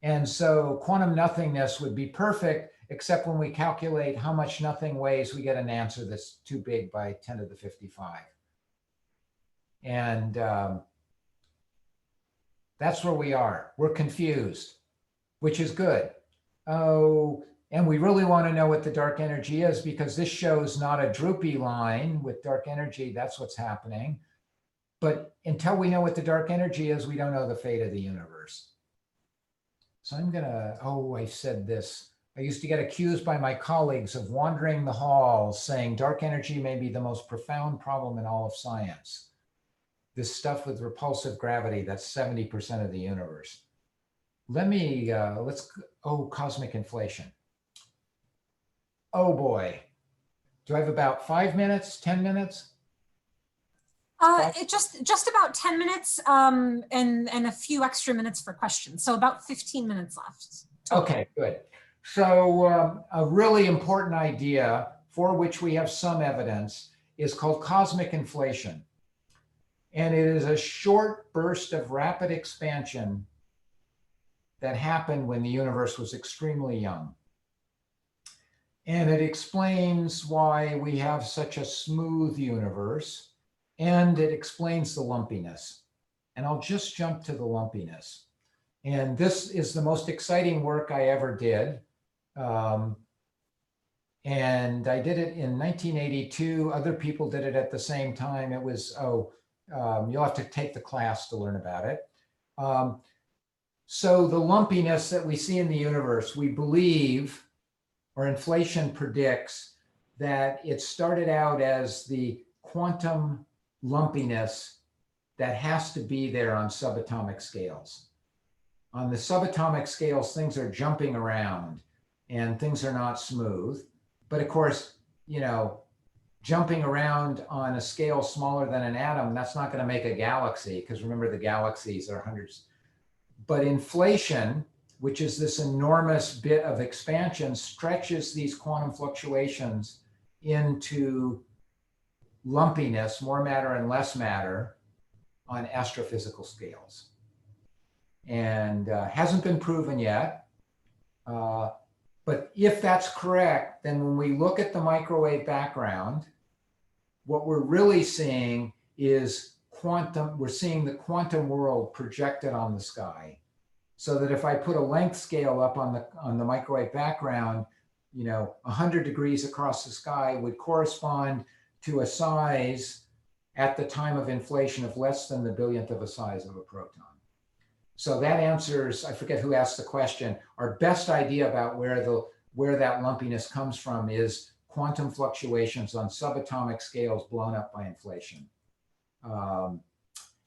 And so quantum nothingness would be perfect, except when we calculate how much nothing weighs, we get an answer that's too big by 10 to the 55. And that's where we are. We're confused, which is good. Oh, and we really want to know what the dark energy is, because this shows not a droopy line with dark energy. That's what's happening. But until we know what the dark energy is, we don't know the fate of the universe. So I'm going to, oh, I said this. I used to get accused by my colleagues of wandering the halls saying dark energy may be the most profound problem in all of science. This stuff with repulsive gravity, that's 70% of the universe. Cosmic inflation. Oh boy. Do I have about 5 minutes, 10 minutes? Just about 10 minutes and a few extra minutes for questions. So about 15 minutes left. Okay, good. So a really important idea for which we have some evidence is called cosmic inflation. And it is a short burst of rapid expansion that happened when the universe was extremely young. And it explains why we have such a smooth universe, and it explains the lumpiness. And I'll just jump to the lumpiness. And this is the most exciting work I ever did. And I did it in 1982. Other people did it at the same time. It was, you'll have to take the class to learn about it. So the lumpiness that we see in the universe, we believe, or inflation predicts, that it started out as the quantum lumpiness that has to be there on subatomic scales. On the subatomic scales, things are jumping around and things are not smooth. But of course, jumping around on a scale smaller than an atom, that's not going to make a galaxy, because remember, the galaxies are hundreds. But inflation, which is this enormous bit of expansion, stretches these quantum fluctuations into lumpiness, more matter and less matter, on astrophysical scales. And hasn't been proven yet. But if that's correct, then when we look at the microwave background, what we're really seeing is quantum, we're seeing the quantum world projected on the sky. So that if I put a length scale up on the microwave background, 100 degrees across the sky would correspond to a size at the time of inflation of less than the billionth of a size of a proton. So that answers, I forget who asked the question, our best idea about where that lumpiness comes from is quantum fluctuations on subatomic scales blown up by inflation.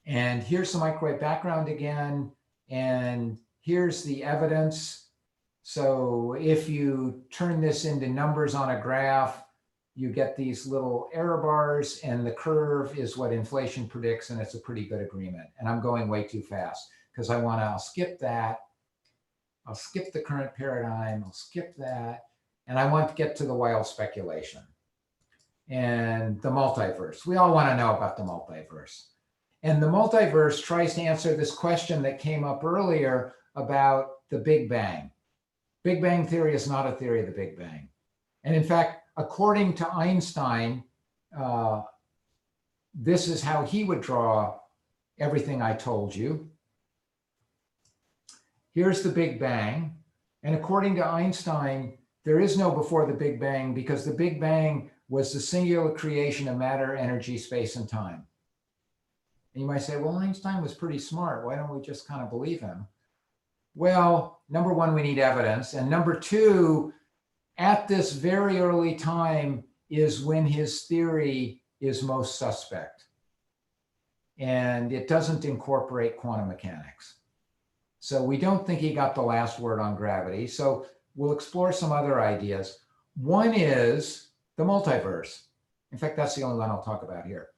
And here's the microwave background again, and here's the evidence. So if you turn this into numbers on a graph, you get these little error bars, and the curve is what inflation predicts, and it's a pretty good agreement. And I'm going way too fast because I'll skip that. I'll skip the current paradigm, I'll skip that. And I want to get to the wild speculation and the multiverse. We all want to know about the multiverse. And the multiverse tries to answer this question that came up earlier about the Big Bang. Big Bang theory is not a theory of the Big Bang. And in fact, according to Einstein, this is how he would draw everything I told you. Here's the Big Bang. And according to Einstein, there is no before the Big Bang because the Big Bang was the singular creation of matter, energy, space, and time. And you might say, well, Einstein was pretty smart. Why don't we just kind of believe him? Well, number one, we need evidence. And number two, at this very early time is when his theory is most suspect. And it doesn't incorporate quantum mechanics. So we don't think he got the last word on gravity. So we'll explore some other ideas. One is the multiverse. In fact, that's the only one I'll talk about here.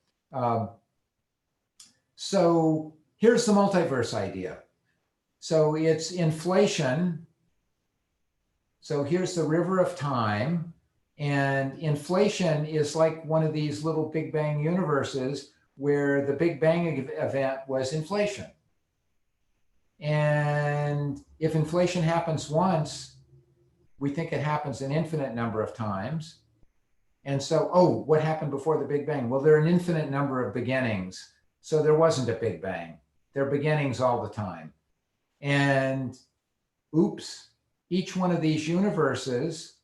So here's the multiverse idea. So it's inflation. So here's the river of time. And inflation is like one of these little Big Bang universes where the Big Bang event was inflation. And if inflation happens once, we think it happens an infinite number of times. And so, oh, what happened before the Big Bang? Well, there are an infinite number of beginnings. So there wasn't a Big Bang. There are beginnings all the time. And oops, each one of these universes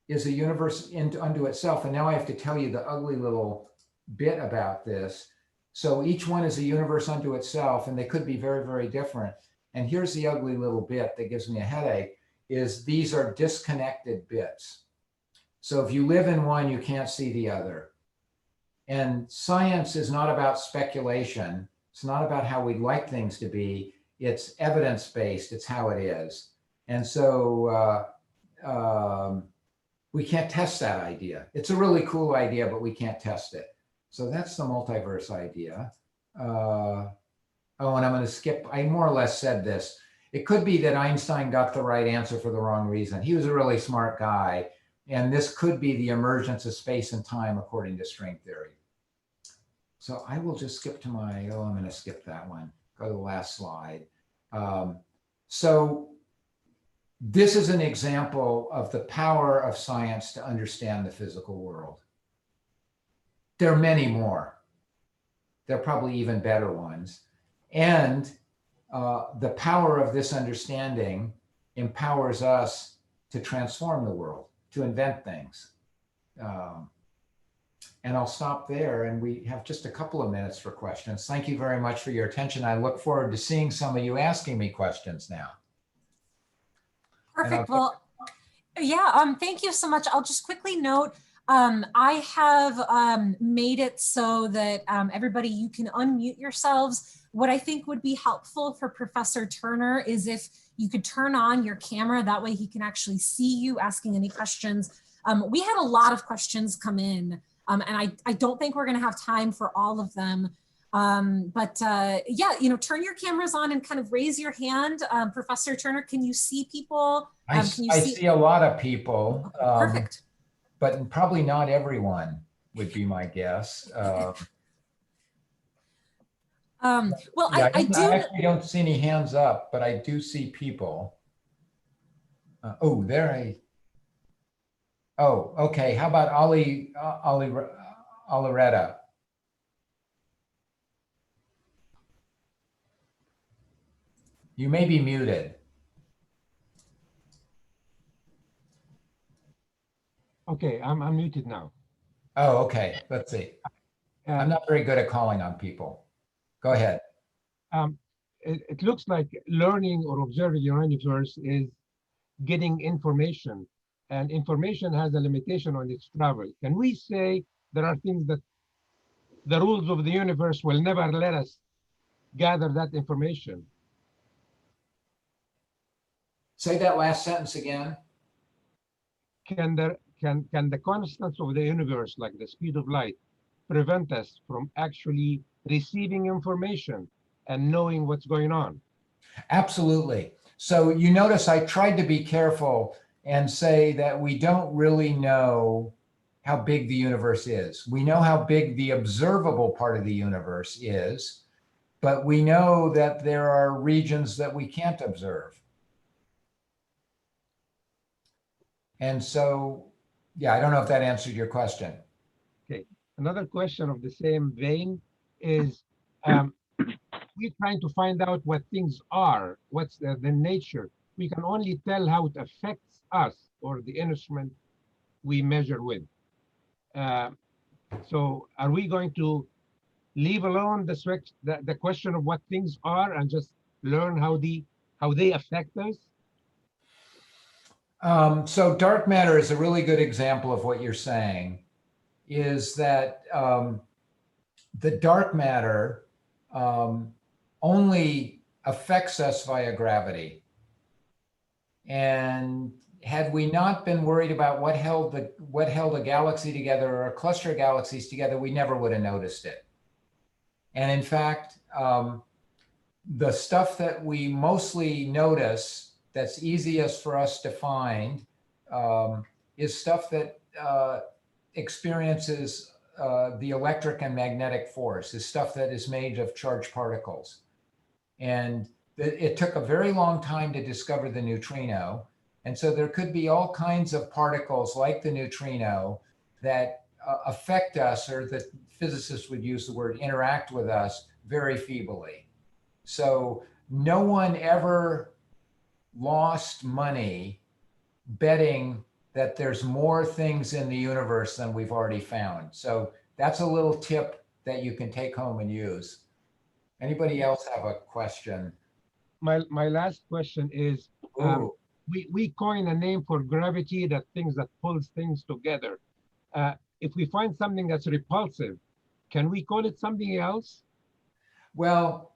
is a universe unto itself. And now I have to tell you the ugly little bit about this. So each one is a universe unto itself, and they could be very, very different. And here's the ugly little bit that gives me a headache, is these are disconnected bits. So if you live in one, you can't see the other. And science is not about speculation. It's not about how we'd like things to be. It's evidence-based. It's how it is. And so we can't test that idea. It's a really cool idea, but we can't test it. So that's the multiverse idea. Oh, and I'm going to skip. I more or less said this. It could be that Einstein got the right answer for the wrong reason. He was a really smart guy. And this could be the emergence of space and time according to string theory. So I will just skip to I'm going to skip that one. Go to the last slide. So this is an example of the power of science to understand the physical world. There are many more. There are probably even better ones. And the power of this understanding empowers us to transform the world, to invent things. And I'll stop there, and we have just a couple of minutes for questions. Thank you very much for your attention. I look forward to seeing some of you asking me questions now. Perfect. Well, yeah, thank you so much. I'll just quickly note, I have made it so that everybody, you can unmute yourselves. What I think would be helpful for Professor Turner is if you could turn on your camera, that way he can actually see you asking any questions. We had a lot of questions come in, and I don't think we're gonna have time for all of them. Yeah, turn your cameras on and kind of raise your hand. Professor Turner, can you see people? I see a lot of people. Perfect. But probably not everyone would be my guess. Well, yeah, I actually don't see any hands up, but I do see people. Oh, there oh, okay. How about Ali Aloretta. You may be muted. Okay, I'm muted now. Oh, okay. Let's see. I'm not very good at calling on people. Go ahead. It looks like learning or observing your universe is getting information, and information has a limitation on its travel. Can we say there are things that the rules of the universe will never let us gather that information? Say that last sentence again. Can the constants of the universe, like the speed of light, prevent us from actually receiving information and knowing what's going on? Absolutely. So you notice I tried to be careful and say that we don't really know how big the universe is. We know how big the observable part of the universe is, but we know that there are regions that we can't observe. And so, yeah, I don't know if that answered your question. Okay. Another question of the same vein is, we're trying to find out what things are, what's the nature. We can only tell how it affects us or the instrument we measure with. So are we going to leave alone the question of what things are and just learn how they affect us? So dark matter is a really good example of what you're saying, is that the dark matter only affects us via gravity. And had we not been worried about what held a galaxy together or a cluster of galaxies together, we never would have noticed it. And in fact, the stuff that we mostly notice that's easiest for us to find is stuff that experiences the electric and magnetic force, is stuff that is made of charged particles. And it took a very long time to discover the neutrino. And so there could be all kinds of particles like the neutrino that affect us, or that physicists would use the word interact with us, very feebly. So no one ever lost money betting that there's more things in the universe than we've already found. So that's a little tip that you can take home and use. Anybody else have a question? My last question is, we coin a name for gravity, that things that pulls things together. If we find something that's repulsive, can we call it something else? Well,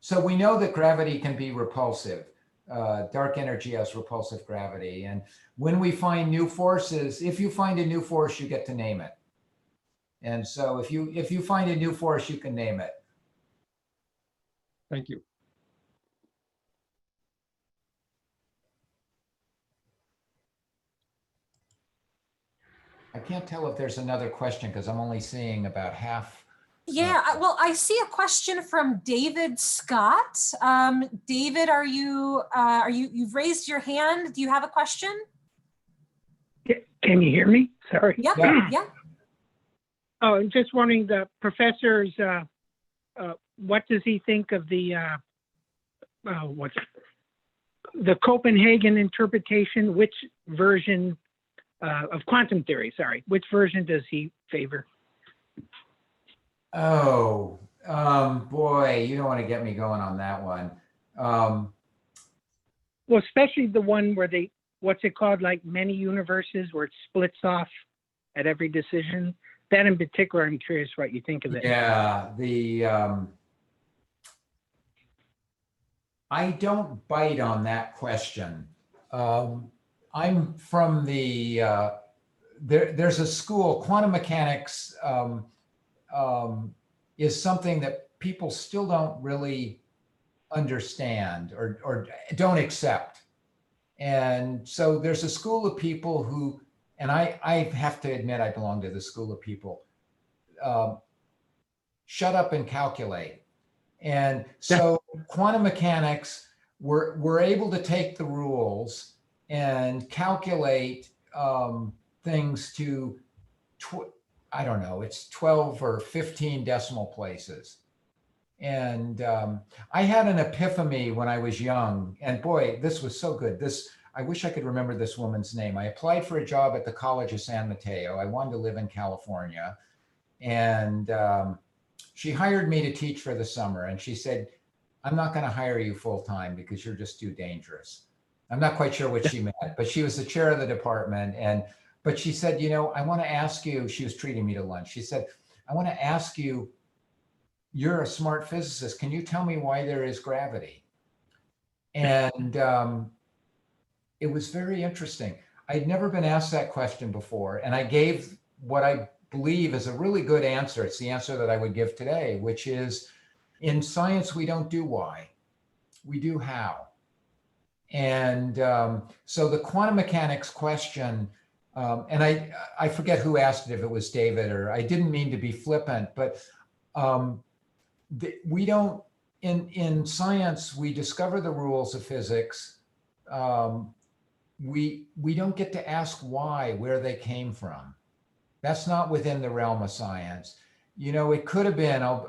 so we know that gravity can be repulsive. Dark energy has repulsive gravity. And when we find new forces, if you find a new force, you get to name it. And so if you find a new force, you can name it. Thank you. I can't tell if there's another question because I'm only seeing about half. Yeah, well, I see a question from David Scott. David, you've raised your hand. Do you have a question? Can you hear me? Sorry. Yep, yeah. Oh, I'm just wondering, the professor's, what does he think of the Copenhagen interpretation? Which version of quantum theory, sorry, which version does he favor? Oh, boy, you don't want to get me going on that one. Well, especially the one where what's it called, like many universes, where it splits off at every decision. That in particular, I'm curious what you think of it. Yeah, I don't bite on that question. I'm from there's a school, quantum mechanics is something that people still don't really understand or don't accept. And so there's a school of people who, and I have to admit, I belong to the school of people, shut up and calculate. And so quantum mechanics, we're able to take the rules and calculate things to I don't know, it's 12 or 15 decimal places. And I had an epiphany when I was young, and boy, this was so good. I wish I could remember this woman's name. I applied for a job at the College of San Mateo. I wanted to live in California, and she hired me to teach for the summer. And she said, I'm not going to hire you full time because you're just too dangerous. I'm not quite sure what she meant, but she was the chair of the department. But she said, you know, I want to ask you, she was treating me to lunch. She said, I want to ask you, you're a smart physicist. Can you tell me why there is gravity? And it was very interesting. I'd never been asked that question before. And I gave what I believe is a really good answer. It's the answer that I would give today, which is, in science, we don't do why, we do how. And so the quantum mechanics question, and I forget who asked it, if it was David, or I didn't mean to be flippant, but we don't, in science, we discover the rules of physics. We don't get to ask why, where they came from. That's not within the realm of science. You know, it could have been, well,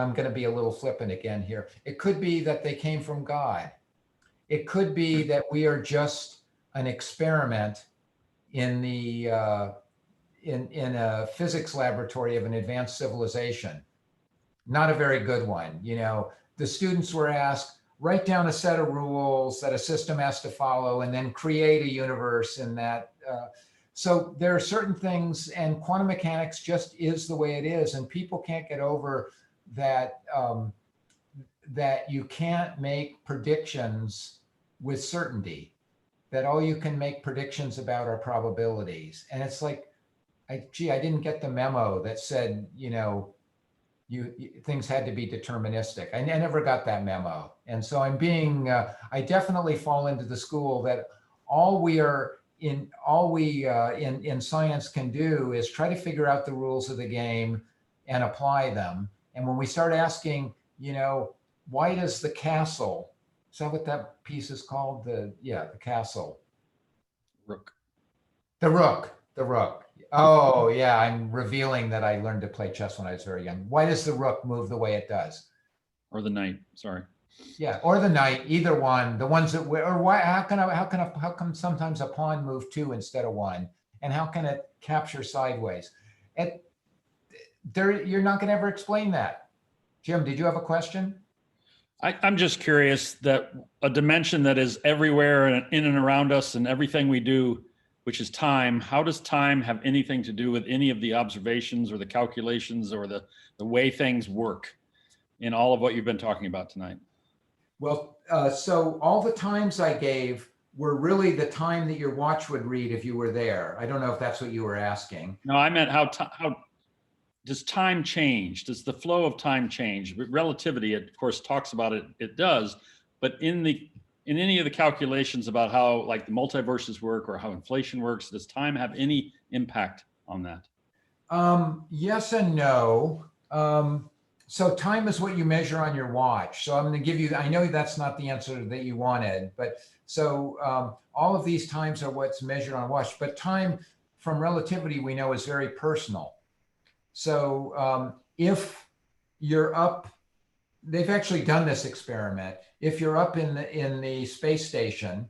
I'm going to be a little flippant again here. It could be that they came from God. It could be that we are just an experiment in the in a physics laboratory of an advanced civilization. Not a very good one. You know, the students were asked, write down a set of rules that a system has to follow, and then create a universe in that. So there are certain things, and quantum mechanics just is the way it is, and people can't get over that. That you can't make predictions with certainty. That all you can make predictions about are probabilities, and it's like, I didn't get the memo that said, you know, things had to be deterministic. I never got that memo. And so I'm being, I definitely fall into the school that all we in science can do is try to figure out the rules of the game and apply them. And when we start asking, you know, why does the castle, is that what that piece is called? The castle. Rook. The rook. Oh yeah, I'm revealing that I learned to play chess when I was very young. Why does the rook move the way it does? Or the knight, sorry. Yeah, or the knight, either one. The ones that, or why? How come sometimes a pawn move 2 instead of 1? And how can it capture sideways? You're not going to ever explain that. Jim, did you have a question? I'm just curious that a dimension that is everywhere and in and around us and everything we do, which is time, how does time have anything to do with any of the observations or the calculations or the way things work in all of what you've been talking about tonight? Well, so all the times I gave were really the time that your watch would read if you were there. I don't know if that's what you were asking. No, I meant how does time change? Does the flow of time change? Relativity, of course, talks about it. It does, but in any of the calculations about how like the multiverses work or how inflation works, does time have any impact on that? Yes and no. So time is what you measure on your watch. So I'm going to give you, I know that's not the answer that you wanted, but so all of these times are what's measured on a watch, but time from relativity we know is very personal. So if you're up, they've actually done this experiment. If you're up in the space station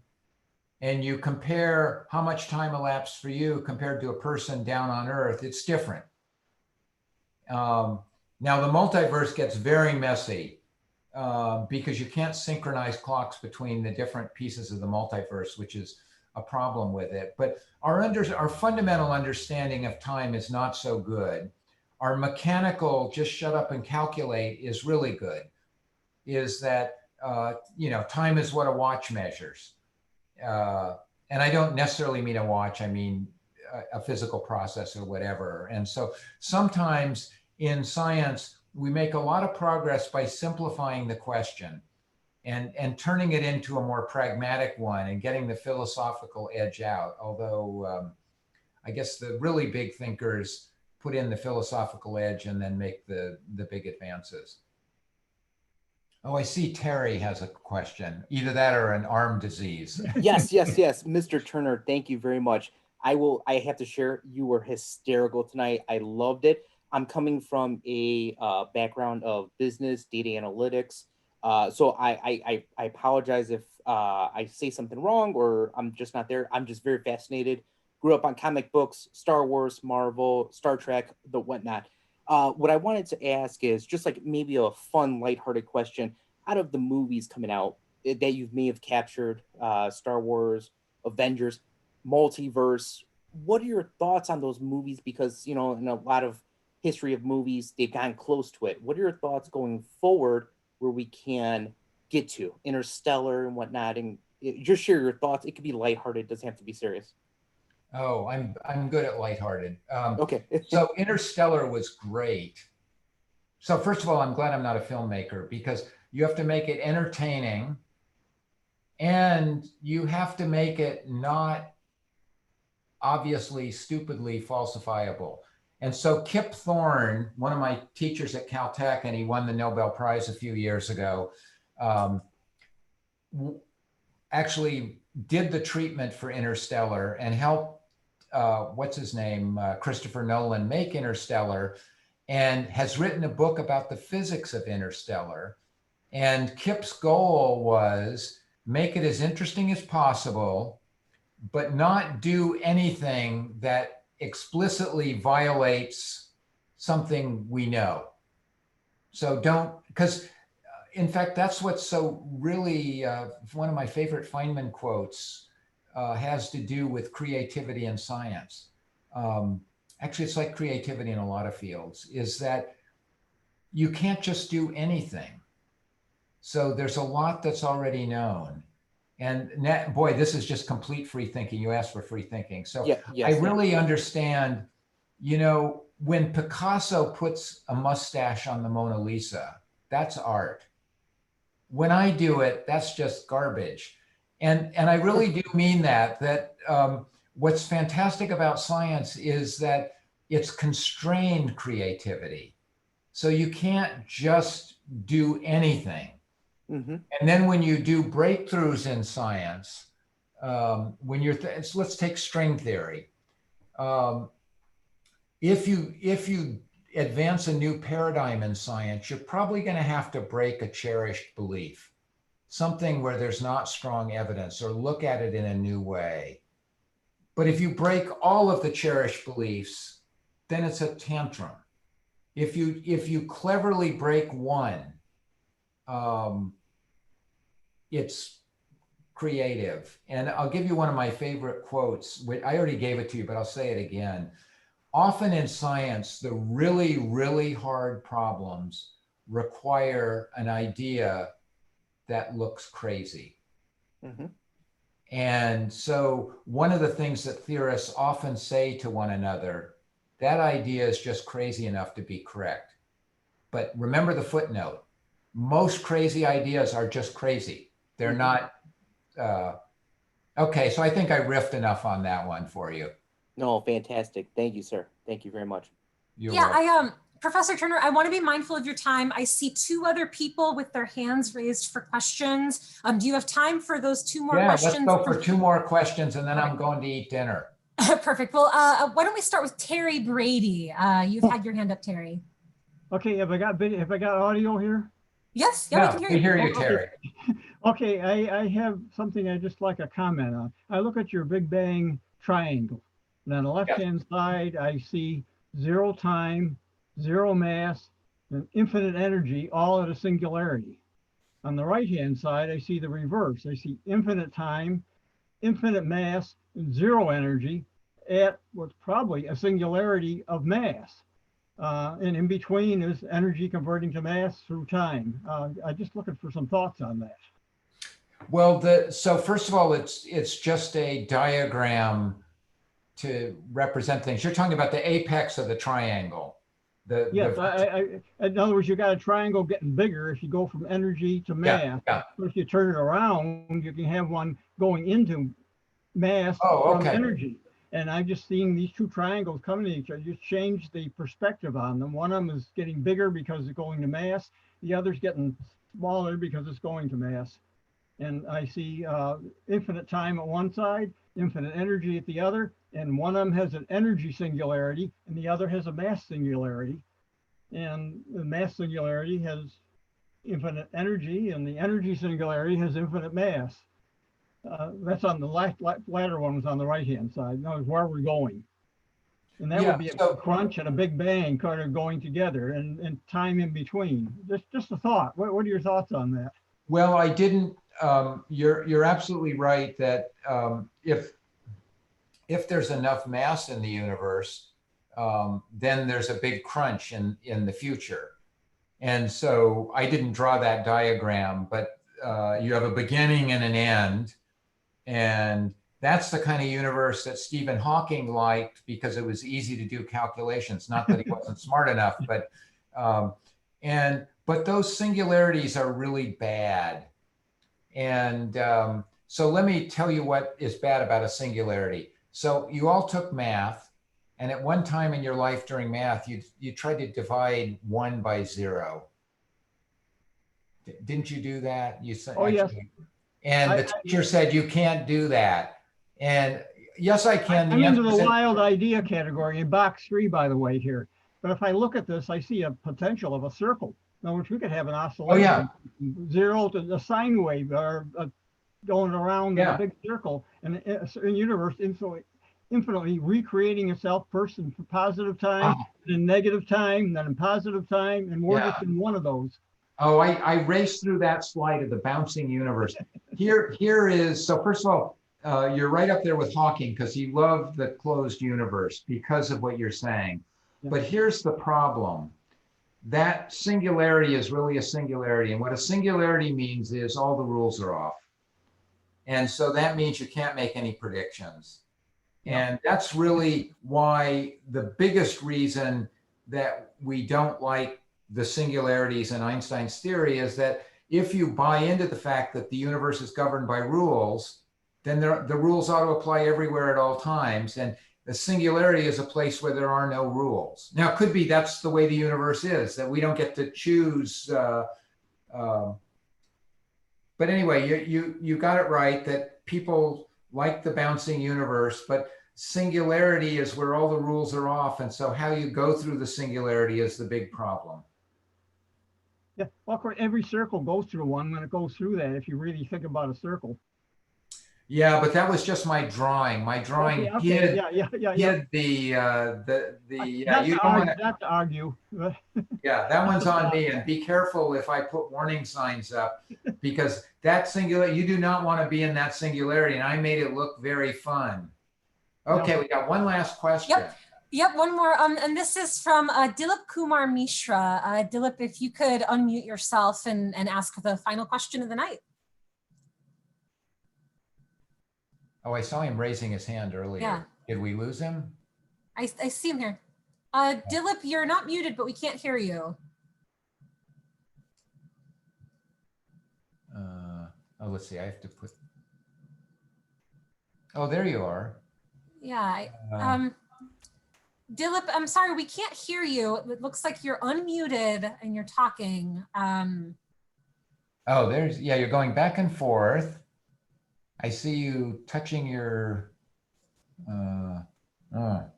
and you compare how much time elapsed for you compared to a person down on Earth, it's different. Now the multiverse gets very messy because you can't synchronize clocks between the different pieces of the multiverse, which is a problem with it. But our fundamental understanding of time is not so good. Our mechanical, just shut up and calculate, is really good. Is that, you know, time is what a watch measures. And I don't necessarily mean a watch, I mean a physical process or whatever. And so sometimes in science, we make a lot of progress by simplifying the question and turning it into a more pragmatic one and getting the philosophical edge out. Although I guess the really big thinkers put in the philosophical edge and then make the big advances. Oh, I see Terry has a question. Either that or an arm disease. Yes. Mr. Turner, thank you very much. I have to share, you were hysterical tonight. I loved it. I'm coming from a background of business, data analytics. So I apologize if I say something wrong or I'm just not there. I'm just very fascinated. Grew up on comic books, Star Wars, Marvel, Star Trek, the whatnot. What I wanted to ask is just like maybe a fun, lighthearted question. Out of the movies coming out that you may have captured, Star Wars, Avengers, multiverse, what are your thoughts on those movies? Because, you know, in a lot of history of movies, they've gotten close to it. What are your thoughts going forward where we can get to Interstellar and whatnot? And just share your thoughts. It could be lighthearted. It doesn't have to be serious. Oh, I'm good at lighthearted. Okay. So Interstellar was great. So first of all, I'm glad I'm not a filmmaker because you have to make it entertaining and you have to make it not obviously stupidly falsifiable. And so Kip Thorne, one of my teachers at Caltech, and he won the Nobel Prize a few years ago, actually did the treatment for Interstellar and helped, what's his name, Christopher Nolan make Interstellar, and has written a book about the physics of Interstellar. And Kip's goal was make it as interesting as possible, but not do anything that explicitly violates something we know. So don't, because in fact, that's what's so really, one of my favorite Feynman quotes has to do with creativity in science. Actually, it's like creativity in a lot of fields, is that you can't just do anything. So there's a lot that's already known. And boy, this is just complete free thinking. You asked for free thinking. So Yeah, yes, I really understand, you know, when Picasso puts a mustache on the Mona Lisa, that's art. When I do it, that's just garbage. And I really do mean that what's fantastic about science is that it's constrained creativity. So you can't just do anything. Mm-hmm. And then when you do breakthroughs in science, when you're, let's take string theory. If you advance a new paradigm in science, you're probably going to have to break a cherished belief, something where there's not strong evidence, or look at it in a new way. But if you break all of the cherished beliefs, then it's a tantrum. If you cleverly break one, it's creative. And I'll give you one of my favorite quotes. I already gave it to you, but I'll say it again. Often in science, the really, really hard problems require an idea that looks crazy. Mm-hmm. And so one of the things that theorists often say to one another, that idea is just crazy enough to be correct. But remember the footnote. Most crazy ideas are just crazy. They're not, okay, so I think I riffed enough on that one for you. No, fantastic. Thank you, sir. Thank you very much. You're yeah, welcome. Professor Turner, I want to be mindful of your time. I see two other people with their hands raised for questions. Do you have time for those two more questions? Let's go for two more questions and then I'm going to eat dinner. Perfect. Well, why don't we start with Terry Brady? You've had your hand up, Terry. Okay, have I got audio here? Yes, yeah, we can hear you. We hear you, Terry. Okay, I have something I just like a comment on. I look at your Big Bang triangle, and on the left-hand side, I see 0 time, 0 mass, and infinite energy, all at a singularity. On the right-hand side, I see the reverse. I see infinite time, infinite mass, and 0 energy at what's probably a singularity of mass. And in between is energy converting to mass through time. I'm just looking for some thoughts on that. Well, so first of all, it's just a diagram to represent things. You're talking about the apex of the triangle. Yes, in other words, you got a triangle getting bigger as you go from energy to mass. Yeah. But if you turn it around, you can have one going into mass from energy. And I'm just seeing these two triangles coming to each other. Just change the perspective on them. One of them is getting bigger because it's going to mass. The other's getting smaller because it's going to mass. and I see infinite time at one side, infinite energy at the other, and one of them has an energy singularity and the other has a mass singularity. And the mass singularity has infinite energy and the energy singularity has infinite mass. That's on the latter one was on the right-hand side. Now, where we're going. And that would be a crunch and a big bang kind of going together and time in between. Just a thought. What are your thoughts on that? Well, I didn't, you're absolutely right that if there's enough mass in the universe, then there's a big crunch in the future. And so I didn't draw that diagram, but you have a beginning and an end. And that's the kind of universe that Stephen Hawking liked because it was easy to do calculations. Not that he wasn't smart enough, but those singularities are really bad. And so let me tell you what is bad about a singularity. So you all took math, and at one time in your life during math, you tried to divide 1 by 0. Didn't you do that? You said, oh, yes. And the teacher said, you can't do that. And yes, I can. I'm into the wild idea category in box 3, by the way, here. But if I look at this, I see a potential of a circle. In other words, we could have an oscillation, 0 to the sine wave, or going around in a big circle, and a universe infinitely recreating itself, first in positive time, then in negative time, then in positive time, and we're just in one of those. Oh, I raced through that slide of the bouncing universe. Here is, so first of all, you're right up there with Hawking because he loved the closed universe because of what you're saying. But here's the problem. That singularity is really a singularity. And what a singularity means is all the rules are off. And so that means you can't make any predictions. And that's really why the biggest reason that we don't like the singularities in Einstein's theory is that if you buy into the fact that the universe is governed by rules, then the rules ought to apply everywhere at all times. And the singularity is a place where there are no rules. Now, it could be that's the way the universe is, that we don't get to choose. But anyway, you got it right that people like the bouncing universe, but singularity is where all the rules are off. And so how you go through the singularity is the big problem. Yeah, well, of course, every circle goes through one when it goes through that, if you really think about a circle. Yeah, but that was just my drawing. My drawing hid the you don't want not to argue. Yeah, that one's on me. And be careful if I put warning signs up, because that singularity, you do not want to be in that singularity. And I made it look very fun. Okay, we got one last question. Yep, one more. And this is from Dilip Kumar Mishra. Dilip, if you could unmute yourself and ask the final question of the night. Oh, I saw him raising his hand earlier. Yeah. Did we lose him? I see him here. Dilip, you're not muted, but we can't hear you. Oh, let's see. I have to put. Oh, there you are. Yeah. Dilip, I'm sorry, we can't hear you. It looks like you're unmuted and you're talking. Oh, you're going back and forth. I see you touching your, Dilip,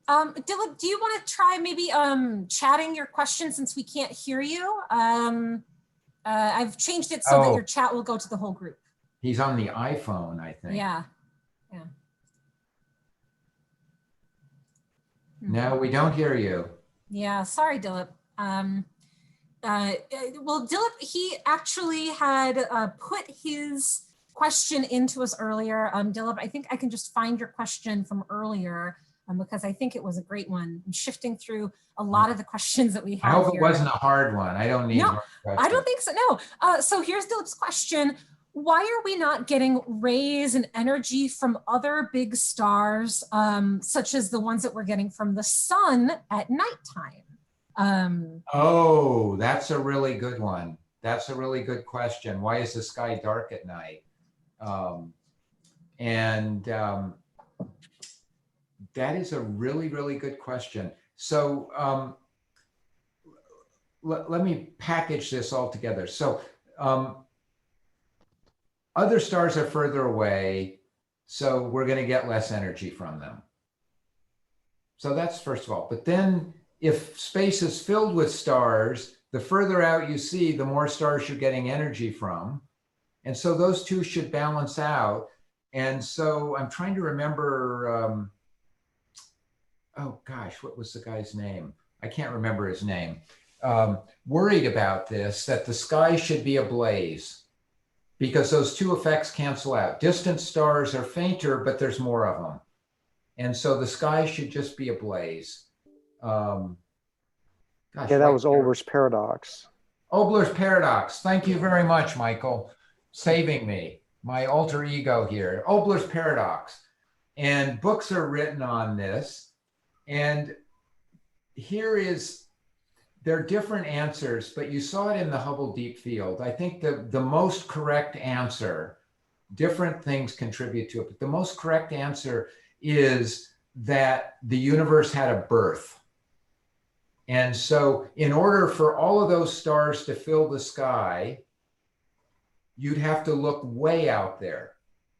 do you want to try maybe chatting your question since we can't hear you? I've changed it so that your chat will go to the whole group. He's on the iPhone, I think. Yeah. No, we don't hear you. Yeah, sorry, Dilip. Well, Dilip, he actually had put his question into us earlier. Dilip, I think I can just find your question from earlier because I think it was a great one. I'm shifting through a lot of the questions that we have. I hope it wasn't a hard one. I don't need hard questions. I don't think so. No. So here's Dilip's question. Why are we not getting rays and energy from other big stars, such as the ones that we're getting from the sun at nighttime? Oh, that's a really good one. That's a really good question. Why is the sky dark at night? That is a really, really good question. So let me package this all together. So Other stars are further away, so we're going to get less energy from them. So that's first of all. But then if space is filled with stars, the further out you see, the more stars you're getting energy from. And so those two should balance out. And so I'm trying to remember, oh gosh, what was the guy's name? I can't remember his name. Worried about this, that the sky should be ablaze because those two effects cancel out. Distant stars are fainter, but there's more of them. And so the sky should just be ablaze. Gosh, yeah, that was Olber's paradox. Olber's paradox. Thank you very much, Michael. Saving me, my alter ego here. Olber's paradox. And books are written on this. And there are different answers, but you saw it in the Hubble Deep Field. I think the most correct answer, different things contribute to it, but the most correct answer is that the universe had a birth. And so in order for all of those stars to fill the sky, you'd have to look way out there,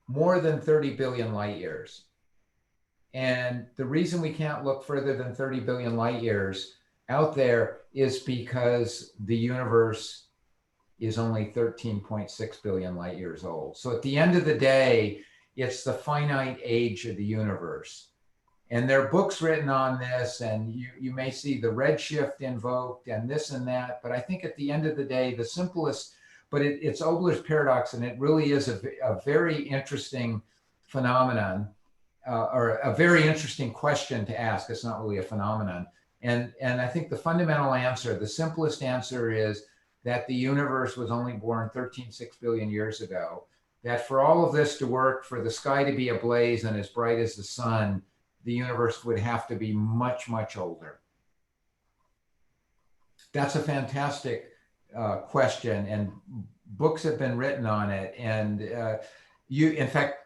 more than 30 billion light years. And the reason we can't look further than 30 billion light years out there is because the universe is only 13.6 billion light years old. So at the end of the day, it's the finite age of the universe. And there are books written on this, and you may see the redshift invoked and this and that. But I think at the end of the day, the simplest, but it's Olber's paradox, and it really is a very interesting phenomenon, or a very interesting question to ask. It's not really a phenomenon. And I think the fundamental answer, the simplest answer is that the universe was only born 13.6 billion years ago. That for all of this to work, for the sky to be ablaze and as bright as the sun, the universe would have to be much, much older. That's a fantastic question, and books have been written on it. And in fact,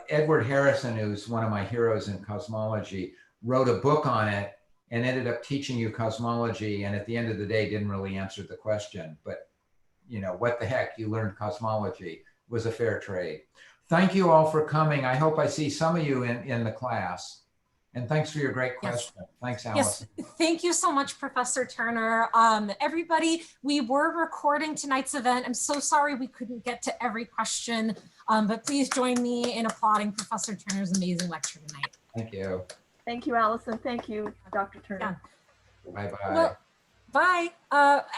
Edward Harrison, who's one of my heroes in cosmology, wrote a book on it and ended up teaching you cosmology, and at the end of the day didn't really answer the question. But you know, what the heck, you learned cosmology. Was a fair trade. Thank you all for coming. I hope I see some of you in the class. And thanks for your great question. Yes. Thanks, Allison. Yes, thank you so much, Professor Turner. Everybody, we were recording tonight's event. I'm so sorry we couldn't get to every question, but please join me in applauding Professor Turner's amazing lecture tonight. Thank you. Thank you, Allison. Thank you, Dr. Turner. Yeah. Bye-bye. Well, bye.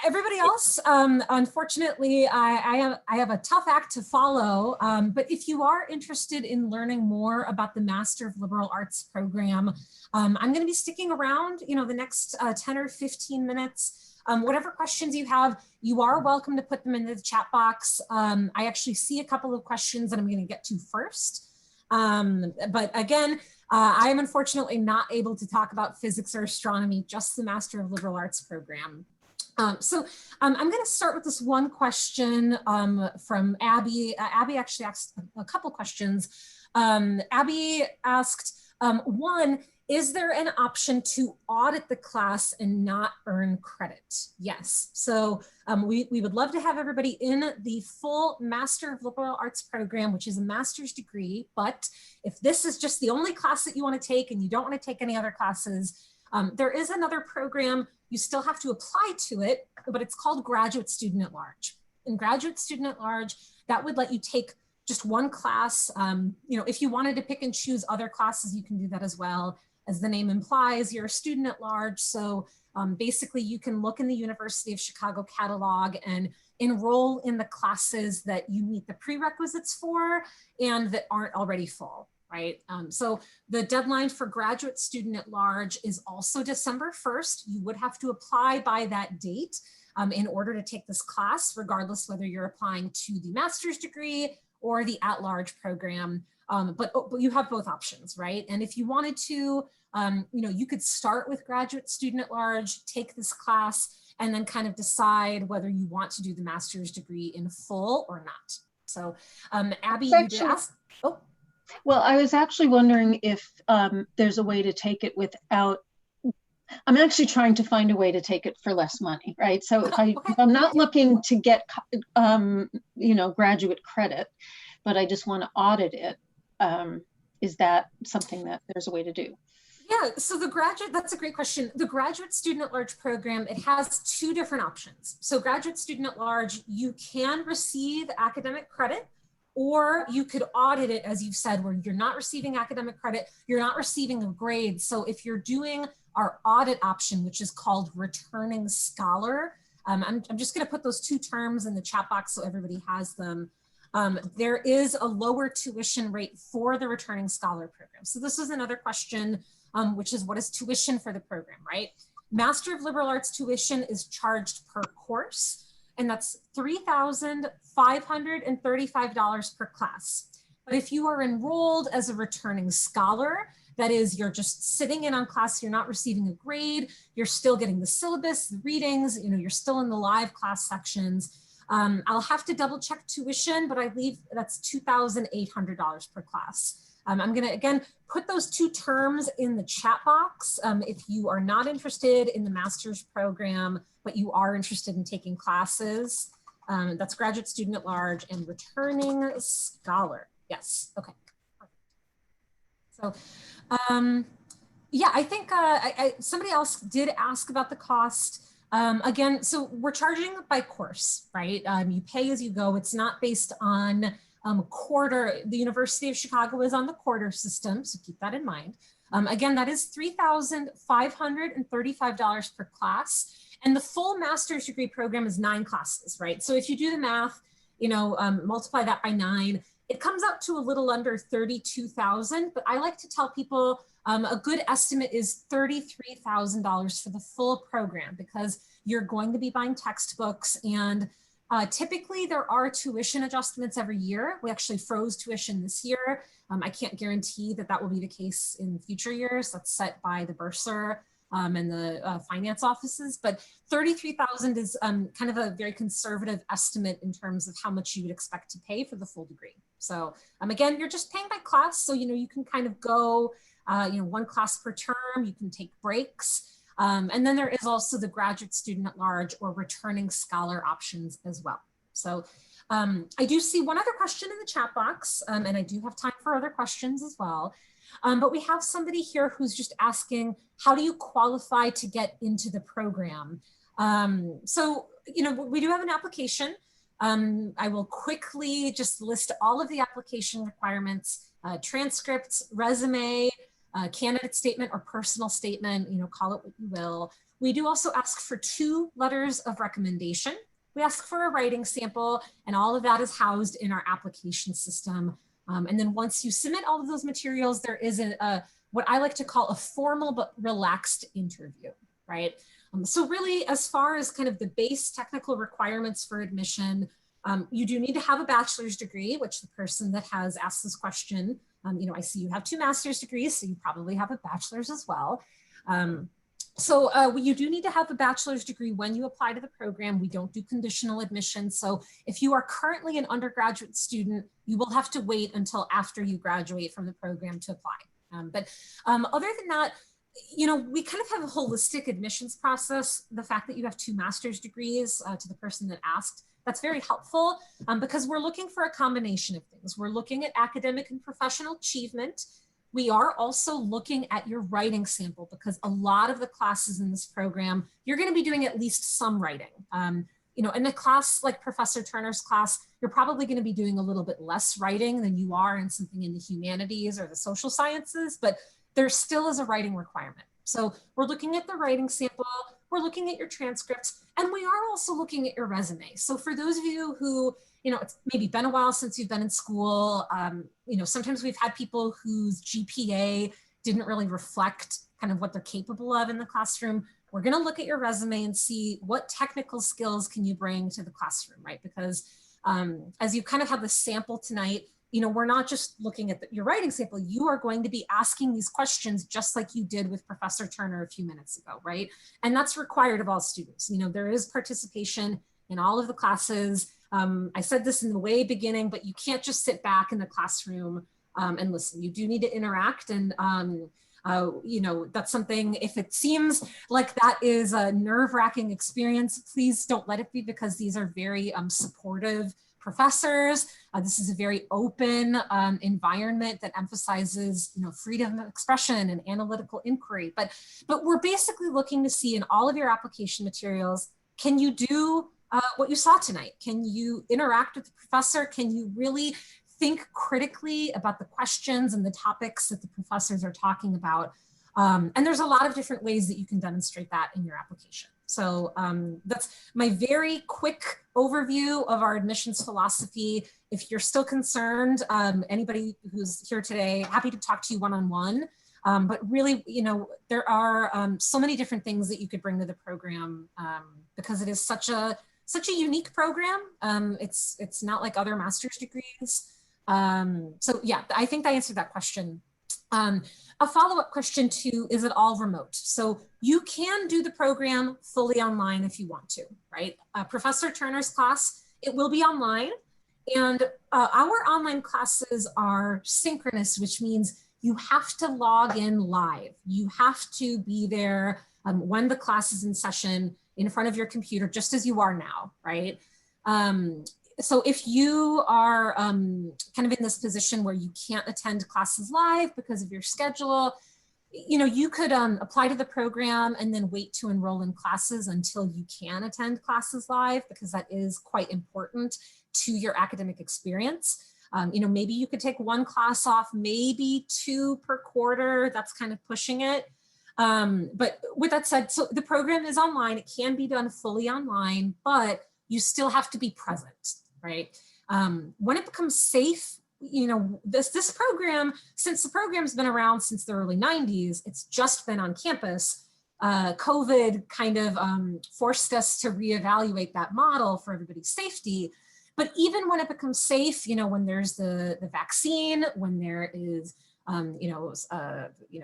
Everybody else, unfortunately, I have a tough act to follow, but if you are interested in learning more about the Master of Liberal Arts program, I'm going to be sticking around, the next 10 or 15 minutes. Whatever questions you have, you are welcome to put them in the chat box. I actually see a couple of questions that I'm going to get to first. But again, I am unfortunately not able to talk about physics or astronomy, just the Master of Liberal Arts program. So I'm going to start with this one question from Abby. Abby actually asked a couple questions. Abby asked, one, is there an option to audit the class and not earn credit? Yes. So we would love to have everybody in the full Master of Liberal Arts program, which is a master's degree. But if this is just the only class that you want to take and you don't want to take any other classes, there is another program. You still have to apply to it, but it's called Graduate Student at Large. In Graduate Student at Large, that would let you take just one class. If you wanted to pick and choose other classes, you can do that as well. As the name implies, you're a student at large. So basically you can look in the University of Chicago catalog and enroll in the classes that you meet the prerequisites for and that aren't already full, right? So the deadline for Graduate Student at Large is also December 1st. You would have to apply by that date in order to take this class, regardless whether you're applying to the master's degree or the at-large program. But you have both options, right? And if you wanted to, you could start with Graduate Student at Large, take this class, and then kind of decide whether you want to do the master's degree in full or not. So Abby, you did ask, oh. Well, I was actually wondering if there's a way to take it without I'm actually trying to find a way to take it for less money, right? So if I'm not looking to get, graduate credit, but I just want to audit it, is that something that there's a way to do? Yeah, so that's a great question. The Graduate Student at Large program, it has two different options. So Graduate Student at Large, you can receive academic credit, or you could audit it, as you've said, where you're not receiving academic credit, you're not receiving a grade. So if you're doing our audit option, which is called returning scholar, I'm just gonna put those two terms in the chat box so everybody has them. There is a lower tuition rate for the returning scholar program. So this is another question, which is what is tuition for the program, right? Master of Liberal Arts tuition is charged per course, and that's $3,535 per class. But if you are enrolled as a returning scholar, that is, you're just sitting in on class, you're not receiving a grade, you're still getting the syllabus, the readings, you're still in the live class sections. I'll have to double check tuition, but I believe that's $2,800 per class. I'm gonna, again, put those two terms in the chat box. If you are not interested in the master's program, but you are interested in taking classes, that's Graduate Student at Large and Returning Scholar. Yes, okay. So, yeah, I think somebody else did ask about the cost. Again, so we're charging by course, right? You pay as you go. It's not based on quarter. The University of Chicago is on the quarter system, so keep that in mind. Again, that is $3,535 per class. And the full master's degree program is 9 classes, right? So if you do the math, multiply that by 9, it comes out to a little under 32,000, but I like to tell people a good estimate is $33,000 for the full program, because you're going to be buying textbooks, and typically there are tuition adjustments every year. We actually froze tuition this year. I can't guarantee that that will be the case in future years. That's set by the bursar and the finance offices, but 33,000 is kind of a very conservative estimate in terms of how much you would expect to pay for the full degree. So again, you're just paying by class. So, you can kind of go, 1 class per term, you can take breaks. And then there is also the Graduate Student at Large or Returning Scholar options as well. So I do see one other question in the chat box, and I do have time for other questions as well. But we have somebody here who's just asking, how do you qualify to get into the program? So, we do have an application. I will quickly just list all of the application requirements: transcripts, resume, candidate statement or personal statement, call it what you will. We do also ask for 2 letters of recommendation. We ask for a writing sample, and all of that is housed in our application system. And then once you submit all of those materials, there is what I like to call a formal but relaxed interview, right? So really, as far as kind of the base technical requirements for admission, you do need to have a bachelor's degree, which the person that has asked this question, I see you have 2 master's degrees, so you probably have a bachelor's as well. So you do need to have a bachelor's degree when you apply to the program. We don't do conditional admission. So if you are currently an undergraduate student, you will have to wait until after you graduate from the program to apply. But other than that, we kind of have a holistic admissions process. The fact that you have 2 master's degrees, to the person that asked, that's very helpful because we're looking for a combination of things. We're looking at academic and professional achievement. We are also looking at your writing sample, because a lot of the classes in this program, you're going to be doing at least some writing. In a class like Professor Turner's class, you're probably going to be doing a little bit less writing than you are in something in the humanities or the social sciences, but there still is a writing requirement. So we're looking at the writing sample, we're looking at your transcripts, and we are also looking at your resume. So for those of you who, it's maybe been a while since you've been in school, sometimes we've had people whose GPA didn't really reflect kind of what they're capable of in the classroom. We're going to look at your resume and see what technical skills can you bring to the classroom, right? Because as you kind of have the sample tonight, we're not just looking at your writing sample. You are going to be asking these questions just like you did with Professor Turner a few minutes ago, right? And that's required of all students. There is participation in all of the classes. I said this in the way beginning, but you can't just sit back in the classroom and listen. You do need to interact, and You know, that's something, if it seems like that is a nerve-wracking experience, please don't let it be, because these are very supportive professors. This is a very open environment that emphasizes, you know, freedom of expression and analytical inquiry. But we're basically looking to see in all of your application materials, can you do what you saw tonight? Can you interact with the professor? Can you really think critically about the questions and the topics that the professors are talking about? And there's a lot of different ways that you can demonstrate that in your application. So that's my very quick overview of our admissions philosophy. If you're still concerned, anybody who's here today, happy to talk to you one-on-one. But really, you know, there are so many different things that you could bring to the program because it is such a unique program. It's not like other master's degrees. So yeah, I think I answered that question. A follow-up question too, is it all remote? So you can do the program fully online if you want to, right? Professor Turner's class, it will be online, and our online classes are synchronous, which means you have to log in live. You have to be there when the class is in session in front of your computer, just as you are now, right? So if you are kind of in this position where you can't attend classes live because of your schedule, you know, you could apply to the program and then wait to enroll in classes until you can attend classes live, because that is quite important to your academic experience. You know, maybe you could take one class off, maybe 2 per quarter. That's kind of pushing it. But with that said, so the program is online. It can be done fully online, but you still have to be present, right? When it becomes safe, you know, this program, since the program's been around since the early 90s, it's just been on campus. COVID kind of forced us to reevaluate that model for everybody's safety. But even when it becomes safe, you know, when there's the vaccine, when there is,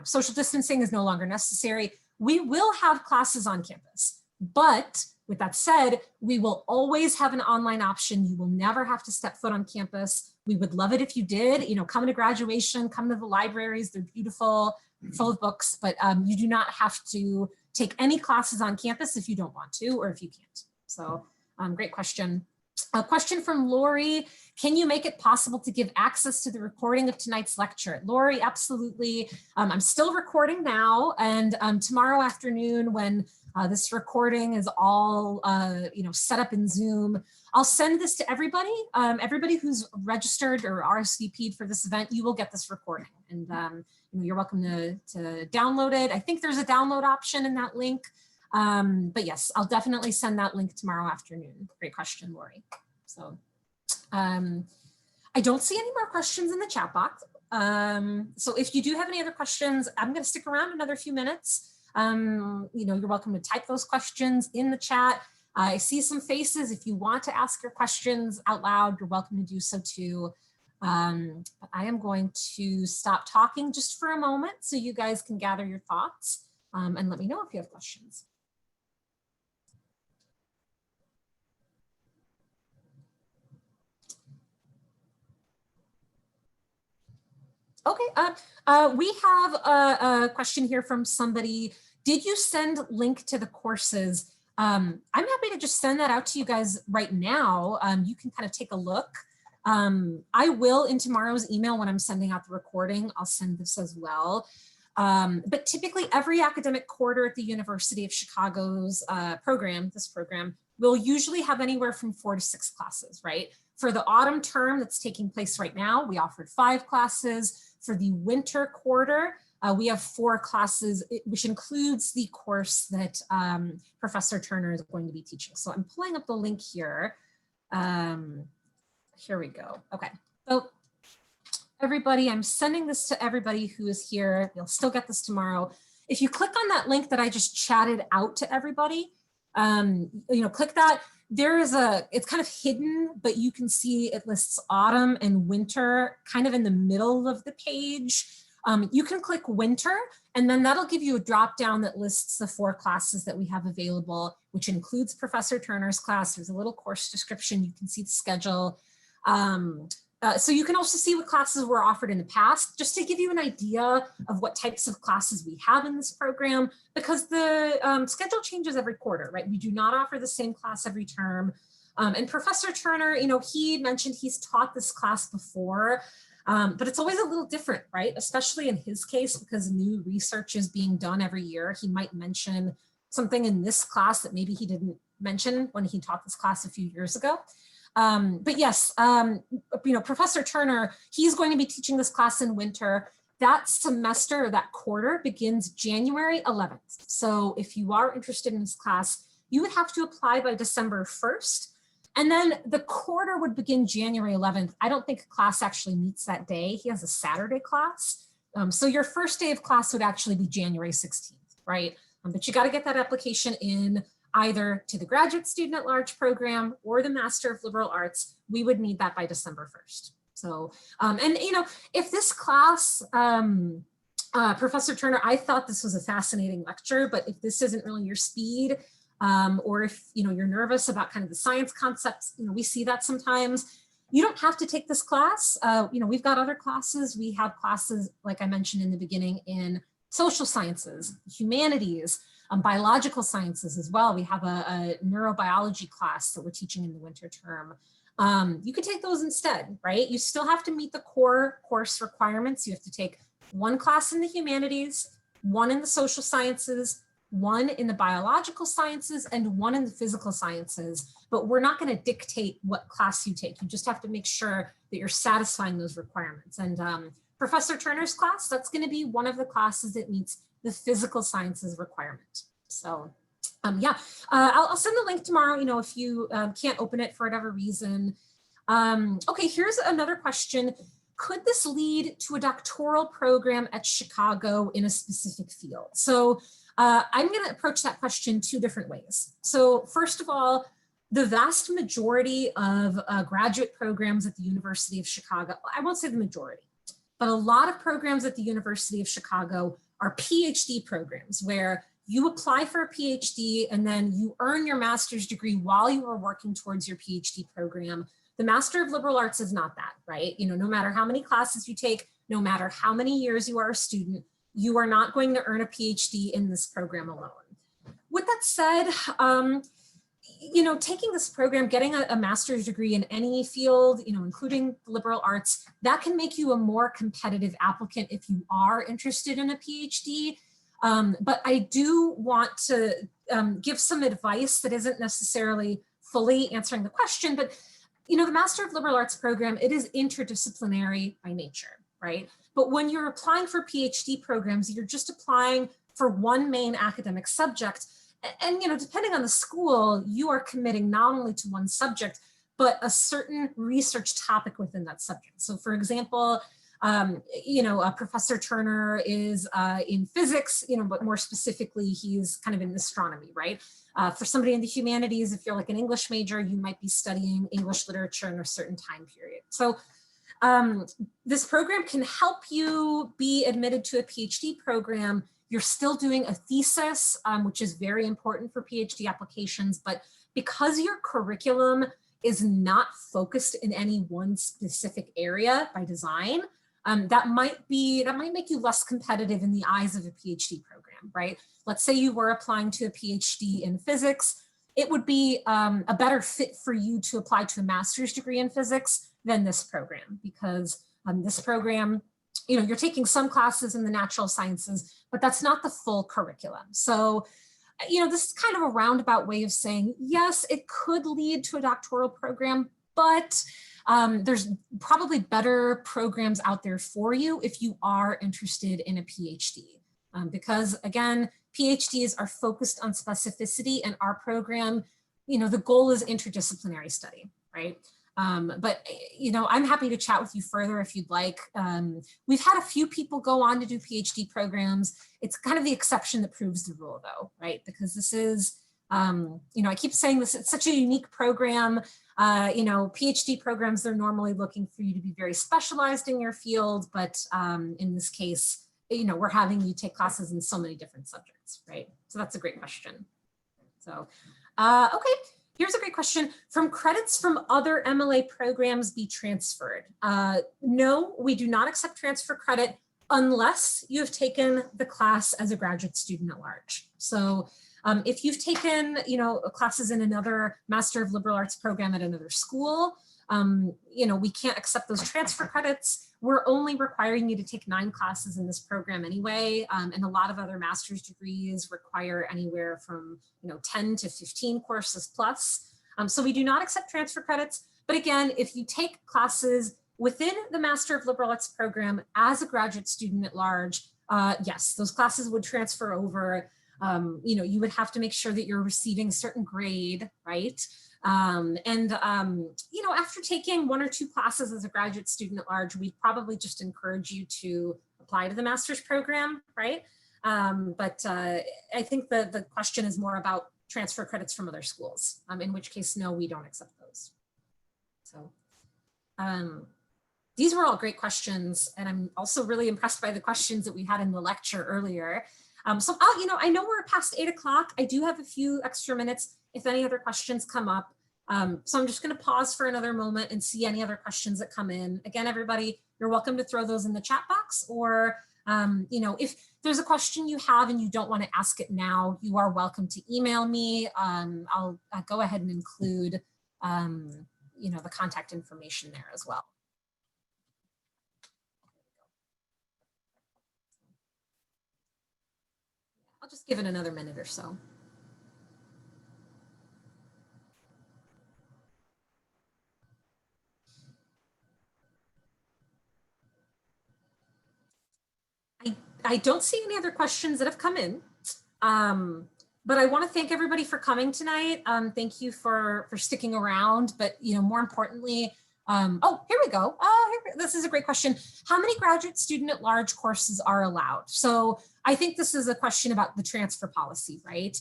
social distancing is no longer necessary, we will have classes on campus. But with that said, we will always have an online option. You will never have to step foot on campus. We would love it if you did, you know, come to graduation, come to the libraries. They're beautiful, full of books, but you do not have to take any classes on campus if you don't want to, or if you can't. So great question. A question from Lori. Can you make it possible to give access to the recording of tonight's lecture? Lori, absolutely. I'm still recording now, and tomorrow afternoon when this recording is all set up in Zoom, I'll send this to everybody. Everybody who's registered or RSVP'd for this event, you will get this recording, and you're welcome to download it. I think there's a download option in that link. But yes, I'll definitely send that link tomorrow afternoon. Great question, Lori. So I don't see any more questions in the chat box. So if you do have any other questions, I'm going to stick around another few minutes. You're welcome to type those questions in the chat. I see some faces. If you want to ask your questions out loud, you're welcome to do so too. But I am going to stop talking just for a moment so you guys can gather your thoughts and let me know if you have questions. Okay, we have a question here from somebody. Did you send link to the courses? I'm happy to just send that out to you guys right now. You can kind of take a look. I will in tomorrow's email when I'm sending out the recording, I'll send this as well. But typically every academic quarter at the University of Chicago's this program will usually have anywhere from 4 to 6 classes, right? For the autumn term that's taking place right now, we offered 5 classes. For the winter quarter, we have 4 classes, which includes the course that Professor Turner is going to be teaching. So I'm pulling up the link here. Here we go. Okay, so everybody, I'm sending this to everybody who is here. You'll still get this tomorrow. If you click on that link that I just chatted out to everybody, click that. It's kind of hidden, but you can see it lists autumn and winter kind of in the middle of the page. You can click winter, and then that'll give you a drop down that lists the 4 classes that we have available, which includes Professor Turner's class. There's a little course description. You can see the schedule. So you can also see what classes were offered in the past, just to give you an idea of what types of classes we have in this program, because the schedule changes every quarter, right? We do not offer the same class every term. And Professor Turner, he mentioned he's taught this class before, but it's always a little different, right? Especially in his case, because new research is being done every year. He might mention something in this class that maybe he didn't mention when he taught this class a few years ago. But yes, Professor Turner, he's going to be teaching this class in winter. That semester or that quarter begins January 11th. So if you are interested in this class, you would have to apply by December 1st. And then the quarter would begin January 11th. I don't think a class actually meets that day. He has a Saturday class. So your first day of class would actually be January 16th, right? But you got to get that application in either to the graduate student at large program or the Master of Liberal Arts. We would need that by December 1st. So, if this class, Professor Turner, I thought this was a fascinating lecture, but if this isn't really your speed, or if, you're nervous about kind of the science concepts, we see that sometimes. You don't have to take this class. We've got other classes. We have classes, like I mentioned in the beginning, in social sciences, humanities, biological sciences as well. We have a neurobiology class that we're teaching in the winter term. You could take those instead, right? You still have to meet the core course requirements. You have to take one class in the humanities, one in the social sciences, one in the biological sciences, and one in the physical sciences. But we're not going to dictate what class you take. You just have to make sure that you're satisfying those requirements. And Professor Turner's class, that's going to be one of the classes that meets the physical sciences requirement. So I'll send the link tomorrow, if you can't open it for whatever reason. Okay, here's another question. Could this lead to a doctoral program at Chicago in a specific field? So I'm going to approach that question two different ways. So first of all, the vast majority of graduate programs at the University of Chicago, I won't say the majority, but a lot of programs at the University of Chicago are PhD programs where you apply for a PhD and then you earn your master's degree while you are working towards your PhD program. The Master of Liberal Arts is not that, right? No matter how many classes you take, no matter how many years you are a student, you are not going to earn a PhD in this program alone. With that said, taking this program, getting a master's degree in any field, including liberal arts, that can make you a more competitive applicant if you are interested in a PhD. But I do want to give some advice that isn't necessarily fully answering the question, but the Master of Liberal Arts program, it is interdisciplinary by nature, right? But when you're applying for PhD programs, you're just applying for one main academic subject. And depending on the school, you are committing not only to one subject, but a certain research topic within that subject. So for example, Professor Turner is in physics, but more specifically, he's kind of in astronomy, right? For somebody in the humanities, if you're like an English major, you might be studying English literature in a certain time period. So this program can help you be admitted to a PhD program. You're still doing a thesis, which is very important for PhD applications, but because your curriculum is not focused in any one specific area by design, that might make you less competitive in the eyes of a PhD program, right? Let's say you were applying to a PhD in physics. It would be a better fit for you to apply to a master's degree in physics than this program, because this program, you're taking some classes in the natural sciences, but that's not the full curriculum. So, this is kind of a roundabout way of saying, yes, it could lead to a doctoral program, but there's probably better programs out there for you if you are interested in a PhD. Because again, PhDs are focused on specificity, and our program, the goal is interdisciplinary study, right? But I'm happy to chat with you further if you'd like. We've had a few people go on to do PhD programs. It's kind of the exception that proves the rule though, right? Because this is, I keep saying this, it's such a unique program. PhD programs, they're normally looking for you to be very specialized in your field, but in this case, we're having you take classes in so many different subjects, right? So that's a great question. So, okay. Here's a great question. From credits from other MLA programs be transferred? No, we do not accept transfer credit unless you have taken the class as a graduate student at large. So if you've taken, classes in another Master of Liberal Arts program at another school, we can't accept those transfer credits. We're only requiring you to take 9 classes in this program anyway. And a lot of other master's degrees require anywhere from 10 to 15 courses plus. So we do not accept transfer credits. But again, if you take classes within the Master of Liberal Arts program as a graduate student at large, yes, those classes would transfer over. You would have to make sure that you're receiving a certain grade, right? After taking 1 or 2 classes as a graduate student at large, we'd probably just encourage you to apply to the master's program, right? I think the question is more about transfer credits from other schools, in which case, no, we don't accept those. So these were all great questions. And I'm also really impressed by the questions that we had in the lecture earlier. I know we're past 8 o'clock. I do have a few extra minutes if any other questions come up. So I'm just going to pause for another moment and see any other questions that come in. Again, everybody, you're welcome to throw those in the chat box, or if there's a question you have and you don't want to ask it now, you are welcome to email me. I'll go ahead and include the contact information there as well. I'll just give it another minute or so. I don't see any other questions that have come in, but I want to thank everybody for coming tonight. Thank you for sticking around, but more importantly, oh, here we go. This is a great question. How many graduate student at large courses are allowed? So I think this is a question about the transfer policy, right?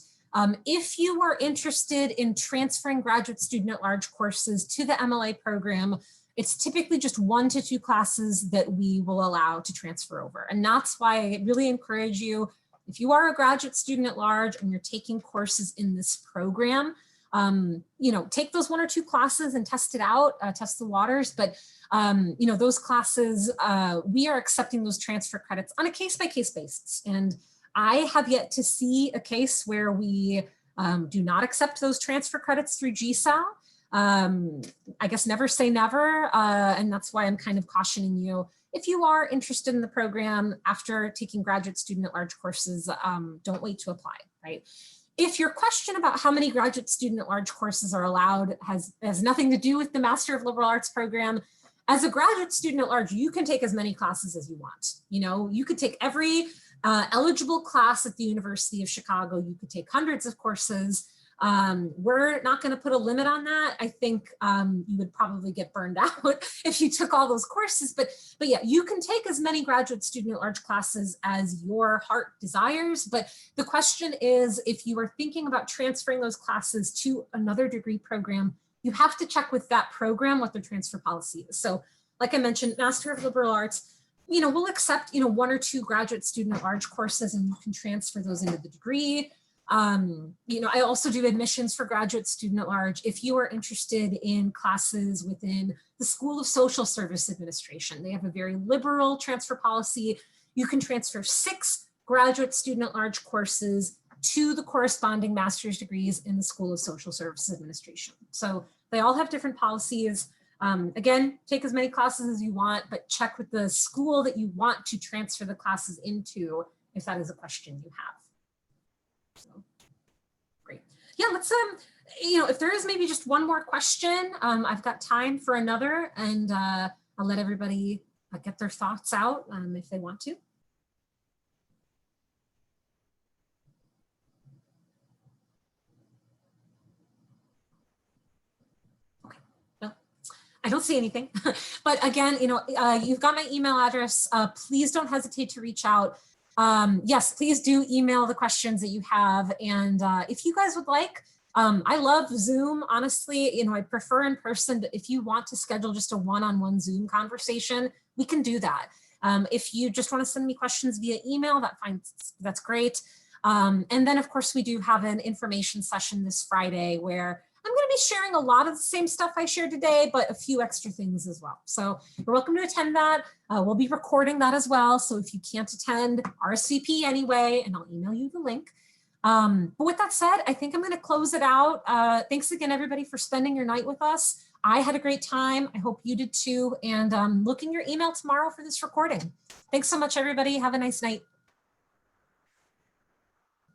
If you are interested in transferring graduate student at large courses to the MLA program, it's typically just 1 to 2 classes that we will allow to transfer over. And that's why I really encourage you, if you are a graduate student at large and you're taking courses in this program, take those 1 or 2 classes and test it out, test the waters. But, those classes, we are accepting those transfer credits on a case-by-case basis. And I have yet to see a case where we do not accept those transfer credits through GSAL. I guess never say never. And that's why I'm kind of cautioning you. If you are interested in the program after taking graduate student at large courses, don't wait to apply, right? If your question about how many graduate student at large courses are allowed has nothing to do with the Master of Liberal Arts program, as a graduate student at large, you can take as many classes as you want. You could take every eligible class at the University of Chicago. You could take hundreds of courses. We're not going to put a limit on that. I think you would probably get burned out if you took all those courses, but yeah, you can take as many graduate student at large classes as your heart desires. But the question is, if you are thinking about transferring those classes to another degree program, you have to check with that program what their transfer policy is. So like I mentioned, Master of Liberal Arts, we'll accept, 1 or 2 graduate student at large courses and you can transfer those into the degree. I also do admissions for graduate student at large. If you are interested in classes within the School of Social Service Administration, they have a very liberal transfer policy. You can transfer 6 graduate student at large courses to the corresponding master's degrees in the School of Social Services Administration. So they all have different policies. Again, take as many classes as you want, but check with the school that you want to transfer the classes into if that is a question you have. So, great. Yeah, let's, if there is maybe just one more question, I've got time for another, and I'll let everybody get their thoughts out if they want to. Okay, well, I don't see anything, but again, you've got my email address. Please don't hesitate to reach out. Yes, please do email the questions that you have. And if you guys would like, I love Zoom, honestly, I prefer in person, but if you want to schedule just a one-on-one Zoom conversation, we can do that. If you just want to send me questions via email, that's great. And then of course we do have an information session this Friday where I'm going to be sharing a lot of the same stuff I shared today, but a few extra things as well. So you're welcome to attend that. We'll be recording that as well. So if you can't attend, RSVP anyway, and I'll email you the link. But with that said, I think I'm going to close it out. Thanks again, everybody, for spending your night with us. I had a great time. I hope you did too. And look in your email tomorrow for this recording. Thanks so much, everybody. Have a nice night.